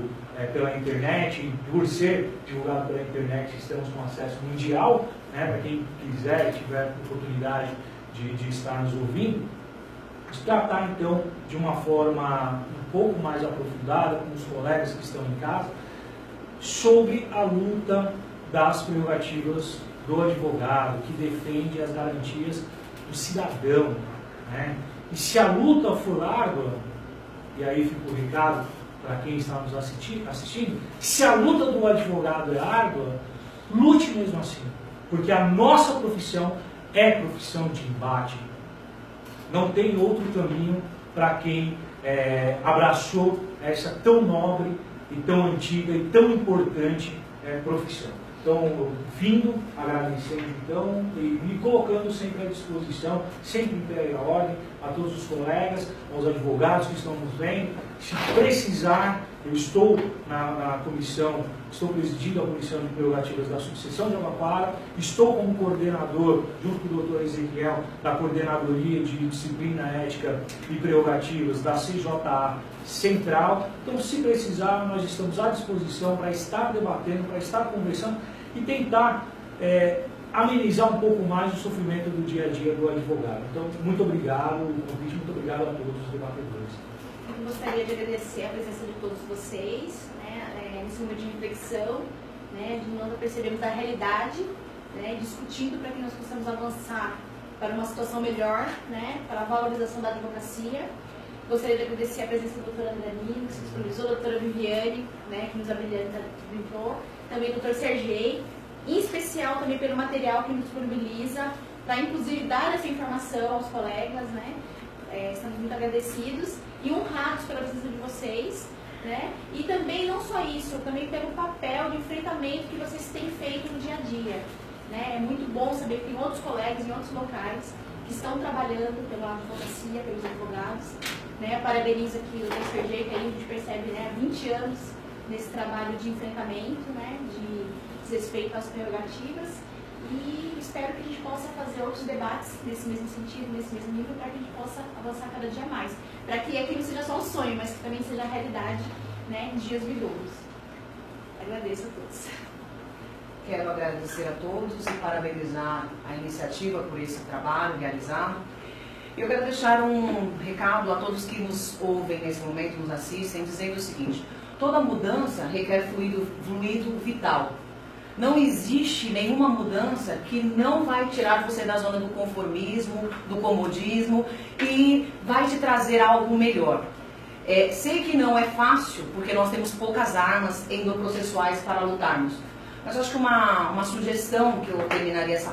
pela internet, e por ser divulgado pela internet, estamos com acesso mundial, né, para quem quiser e tiver oportunidade de estar nos ouvindo, tratar então de uma forma um pouco mais aprofundada com os colegas que estão em casa, sobre a luta das prerrogativas do advogado, que defende as garantias do cidadão, né? E se a luta for árdua, e aí fica o recado para quem está nos assistindo, se a luta do advogado é árdua, lute mesmo assim, porque a nossa profissão é profissão de embate. Não tem outro caminho para quem abraçou essa tão nobre e tão antiga e tão importante profissão. Então, vindo, agradecendo então, e me colocando sempre à disposição, sempre em pé e ordem, a todos os colegas, aos advogados que estão nos vendo. Se precisar, eu estou na comissão, estou presidindo a comissão de prerrogativas da subseção de Amapara, estou como coordenador, junto com o Dr. Ezequiel, da coordenadoria de disciplina ética e prerrogativas da CJA Central. Então, se precisar, nós estamos à disposição para estar debatendo, para estar conversando e tentar amenizar um pouco mais o sofrimento do dia a dia do advogado. Então, muito obrigado, o convite, muito obrigado a todos os debatedores. Eu gostaria de agradecer a presença de todos vocês, né, nesse momento de reflexão, né, de nós percebemos a realidade, né, discutindo para que nós possamos avançar para uma situação melhor, né, para a valorização da advocacia. Gostaria de agradecer a presença da doutora André Nino, que se disponibilizou, a doutora Viviane, né, que nos habilitou, também o doutor Sergei, em especial também pelo material que nos disponibiliza, para inclusive dar essa informação aos colegas, né, estamos muito agradecidos e honrados pela presença de vocês, né, e também não só isso, também pelo papel de enfrentamento que vocês têm feito no dia a dia, né, é muito bom saber que tem outros colegas em outros locais que estão trabalhando pela advocacia, pelos advogados, né, parabenizo aqui o Dr. Sergei, que a gente percebe, né, há 20 anos nesse trabalho de enfrentamento, né, de respeito às prerrogativas, e espero que a gente possa fazer outros debates nesse mesmo sentido, nesse mesmo nível, para que a gente possa avançar cada dia mais, para que aquilo não seja só um sonho, mas que também seja a realidade, né, em dias vindouros. Agradeço a todos. Quero agradecer a todos e parabenizar a iniciativa por esse trabalho realizado. Eu quero deixar um recado a todos que nos ouvem nesse momento, nos assistem, dizendo o seguinte: toda mudança requer fluido vital. Não existe nenhuma mudança que não vai tirar você da zona do conformismo, do comodismo e vai te trazer algo melhor. Sei que não é fácil, porque nós temos poucas armas endoprocessuais para lutarmos. Mas eu acho que uma sugestão que eu terminaria essa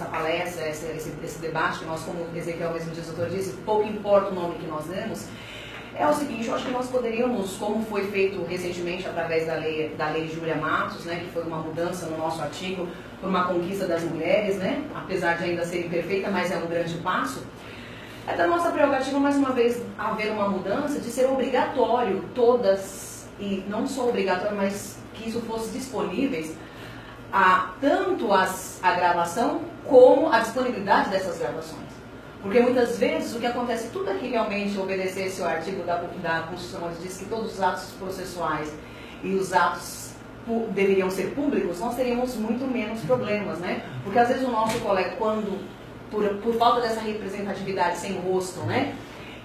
palestra, esse debate, que nós, como o Ezequiel mesmo diz, o doutor disse, pouco importa o nome que nós demos, é o seguinte: eu acho que nós poderíamos, como foi feito recentemente através da lei Júlia Matos, né, que foi uma mudança no nosso artigo, por uma conquista das mulheres, né, apesar de ainda ser imperfeita, mas é um grande passo, é da nossa prerrogativa, mais uma vez, haver uma mudança de ser obrigatório todas, e não só obrigatório, mas que isso fosse disponíveis, tanto a gravação como a disponibilidade dessas gravações. Porque muitas vezes o que acontece, tudo aqui realmente obedecesse ao artigo da Constituição, onde diz que todos os atos processuais e os atos deveriam ser públicos, nós teríamos muito menos problemas, né? Porque às vezes o nosso colega, quando, por falta dessa representatividade sem rosto, né,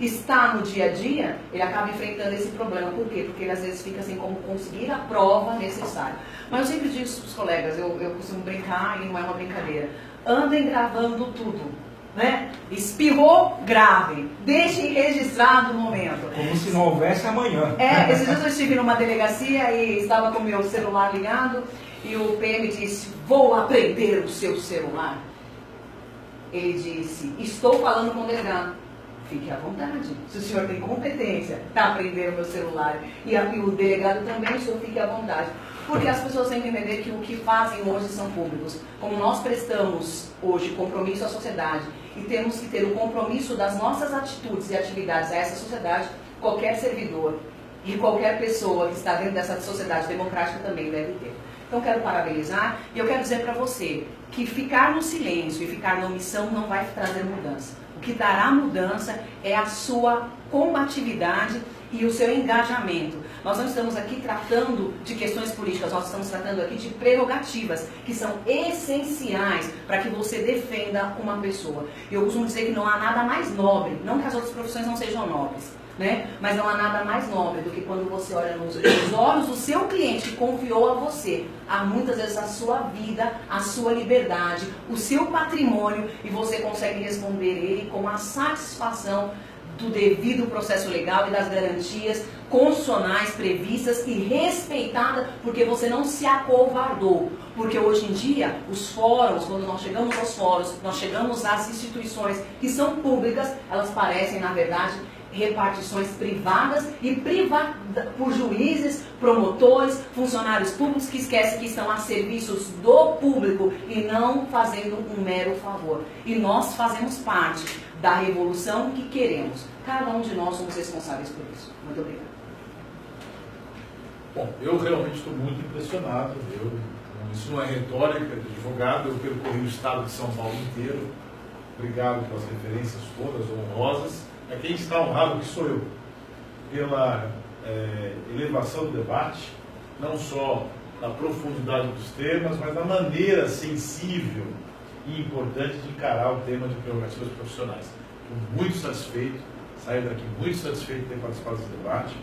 está no dia a dia, ele acaba enfrentando esse problema. Por quê? Porque ele às vezes fica sem como conseguir a prova necessária. Mas eu sempre digo isso para os colegas, eu costumo brincar, e não é uma brincadeira: andem gravando tudo. Né? Espirrou, gravem. Deixem registrado o momento. Como se não houvesse amanhã. Esses dias eu estive numa delegacia e estava com o meu celular ligado e o PM disse: vou aprender o seu celular. Ele disse: estou falando com o delegado. Fique à vontade. Se o senhor tem competência para aprender o meu celular e o delegado também, o senhor fique à vontade. Porque as pessoas têm que entender que o que fazem hoje são públicos. Como nós prestamos hoje compromisso à sociedade e temos que ter o compromisso das nossas atitudes e atividades a essa sociedade, qualquer servidor e qualquer pessoa que está dentro dessa sociedade democrática também deve ter. Então quero parabenizar e eu quero dizer para você que ficar no silêncio e ficar na omissão não vai trazer mudança. O que dará mudança é a sua combatividade e o seu engajamento. Nós não estamos aqui tratando de questões políticas, nós estamos tratando aqui de prerrogativas que são essenciais para que você defenda uma pessoa. E eu costumo dizer que não há nada mais nobre, não que as outras profissões não sejam nobres, né? Mas não há nada mais nobre do que quando você olha nos olhos do seu cliente que confiou a você, há muitas vezes a sua vida, a sua liberdade, o seu patrimônio, e você consegue responder ele com a satisfação do devido processo legal e das garantias constitucionais previstas e respeitada, porque você não se acovardou. Porque hoje em dia, os fóruns, quando nós chegamos aos fóruns, nós chegamos às instituições que são públicas, elas parecem, na verdade, repartições privadas e por juízes, promotores, funcionários públicos que esquecem que estão a serviços do público e não fazendo um mero favor. E nós fazemos parte da revolução que queremos. Cada um de nós somos responsáveis por isso. Muito obrigada. Bom, eu realmente estou muito impressionado. Isso não é retórica de advogado, eu percorri o estado de São Paulo inteiro. Obrigado pelas referências todas honrosas. É quem está honrado que sou eu, pela elevação do debate, não só na profundidade dos temas, mas na maneira sensível e importante de encarar o tema de prerrogativas profissionais. Estou muito satisfeito, saio daqui muito satisfeito de ter participado desse debate.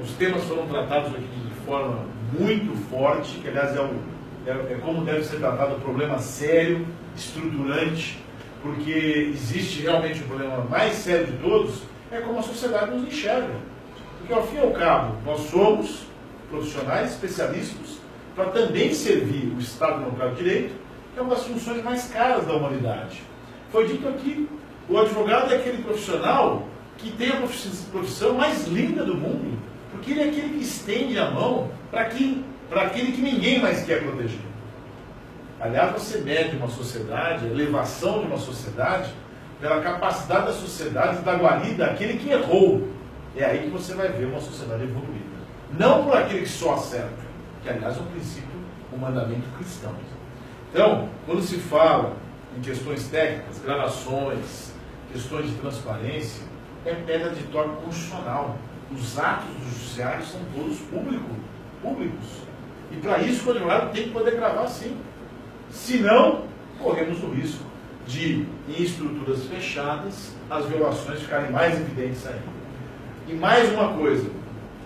Os temas foram tratados aqui de forma muito forte, que aliás é como deve ser tratado um problema sério, estruturante, porque existe realmente o problema mais sério de todos, é como a sociedade nos enxerga. Porque ao fim e ao cabo, nós somos profissionais especialistas para também servir o Estado Democrático de Direito, que é uma das funções mais caras da humanidade. Foi dito aqui, o advogado é aquele profissional que tem a profissão mais linda do mundo, porque ele é aquele que estende a mão para aquele que ninguém mais quer proteger. Aliás, você mede uma sociedade, a elevação de uma sociedade, pela capacidade da sociedade de dar guarida àquele que errou. É aí que você vai ver uma sociedade evoluída. Não por aquele que só acerta, que aliás é um princípio, um mandamento cristão. Então, quando se fala em questões técnicas, gradações, questões de transparência, é pedra de toque constitucional. Os atos do judiciário são todos públicos. E para isso o advogado tem que poder gravar sim. Senão, corremos o risco de, em estruturas fechadas, as violações ficarem mais evidentes ainda. E mais uma coisa,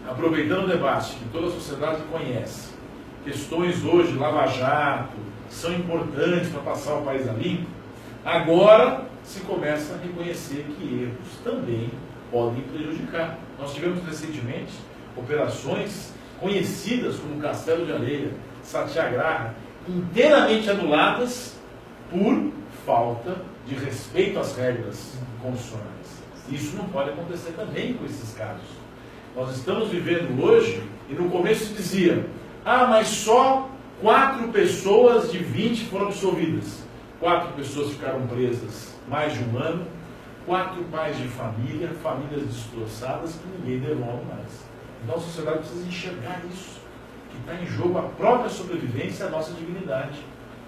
aproveitando o debate que toda a sociedade conhece, questões hoje, Lava Jato, são importantes para passar o país a limpo, agora se começa a reconhecer que erros também podem prejudicar. Nós tivemos recentemente operações conhecidas como Castelo de Areia, Satyagraha, inteiramente anuladas por falta de respeito às regras constitucionais. Isso não pode acontecer também com esses casos. Nós estamos vivendo hoje, e no começo se dizia, mas só 4 pessoas de 20 foram absolvidas. 4 pessoas ficaram presas mais de um ano, 4 pais de família, famílias destroçadas que ninguém devolve mais. Então a sociedade precisa enxergar isso, que está em jogo a própria sobrevivência e a nossa dignidade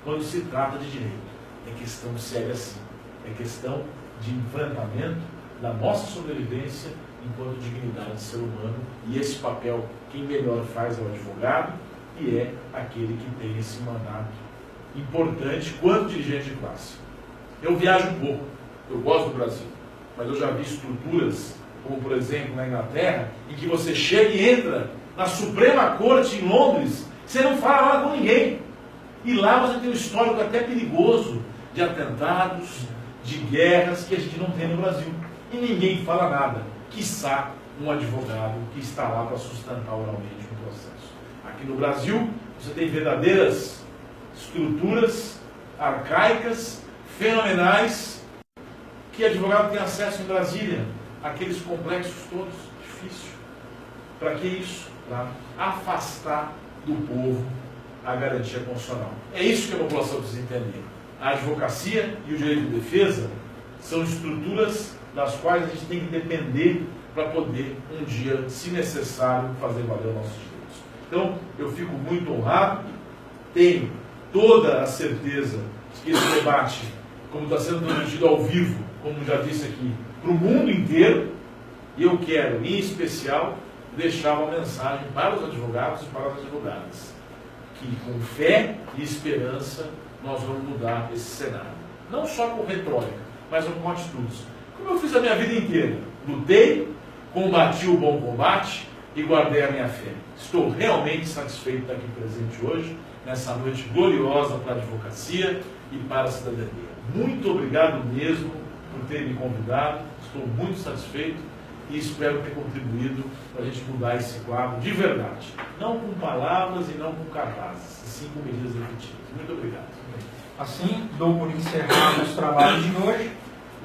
quando se trata de direito. É questão séria sim, é questão de enfrentamento da nossa sobrevivência enquanto dignidade de ser humano, e esse papel quem melhor faz é o advogado, e é aquele que tem esse mandato importante quanto dirigente de classe. Eu viajo um pouco, eu gosto do Brasil, mas eu já vi estruturas, como por exemplo na Inglaterra, em que você chega e entra na Suprema Corte em Londres, você não fala nada com ninguém. E lá você tem um histórico até perigoso de atentados, de guerras que a gente não tem no Brasil. E ninguém fala nada, quiçá um advogado que está lá para sustentar oralmente um processo. Aqui no Brasil, você tem verdadeiras estruturas arcaicas, fenomenais, que advogado tem acesso em Brasília, aqueles complexos todos, difícil. Para que isso? Para afastar do povo a garantia constitucional. É isso que a população precisa entender. A advocacia e o direito de defesa são estruturas das quais a gente tem que depender para poder, um dia, se necessário, fazer valer os nossos direitos. Então, eu fico muito honrado, tenho toda a certeza de que esse debate, como está sendo transmitido ao vivo, como já disse aqui, para o mundo inteiro, e eu quero, em especial, deixar uma mensagem para os advogados e para as advogadas, que com fé e esperança nós vamos mudar esse cenário. Não só com retórica, mas com atitudes. Como eu fiz a minha vida inteira. Lutei, combati o bom combate e guardei a minha fé. Estou realmente satisfeito de estar aqui presente hoje, nessa noite gloriosa para a advocacia e para a cidadania. Muito obrigado mesmo por ter me convidado. Estou muito satisfeito e espero ter contribuído para a gente mudar esse quadro de verdade. Não com palavras e não com cartazes, e sim com medidas efetivas. Muito obrigado. Assim, dou por encerrado os trabalhos de hoje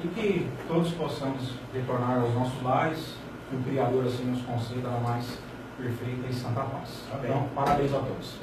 e que todos possamos retornar aos nossos lares, que o Criador assim nos conceda a mais perfeita e santa paz. Amém. Então, parabéns a todos.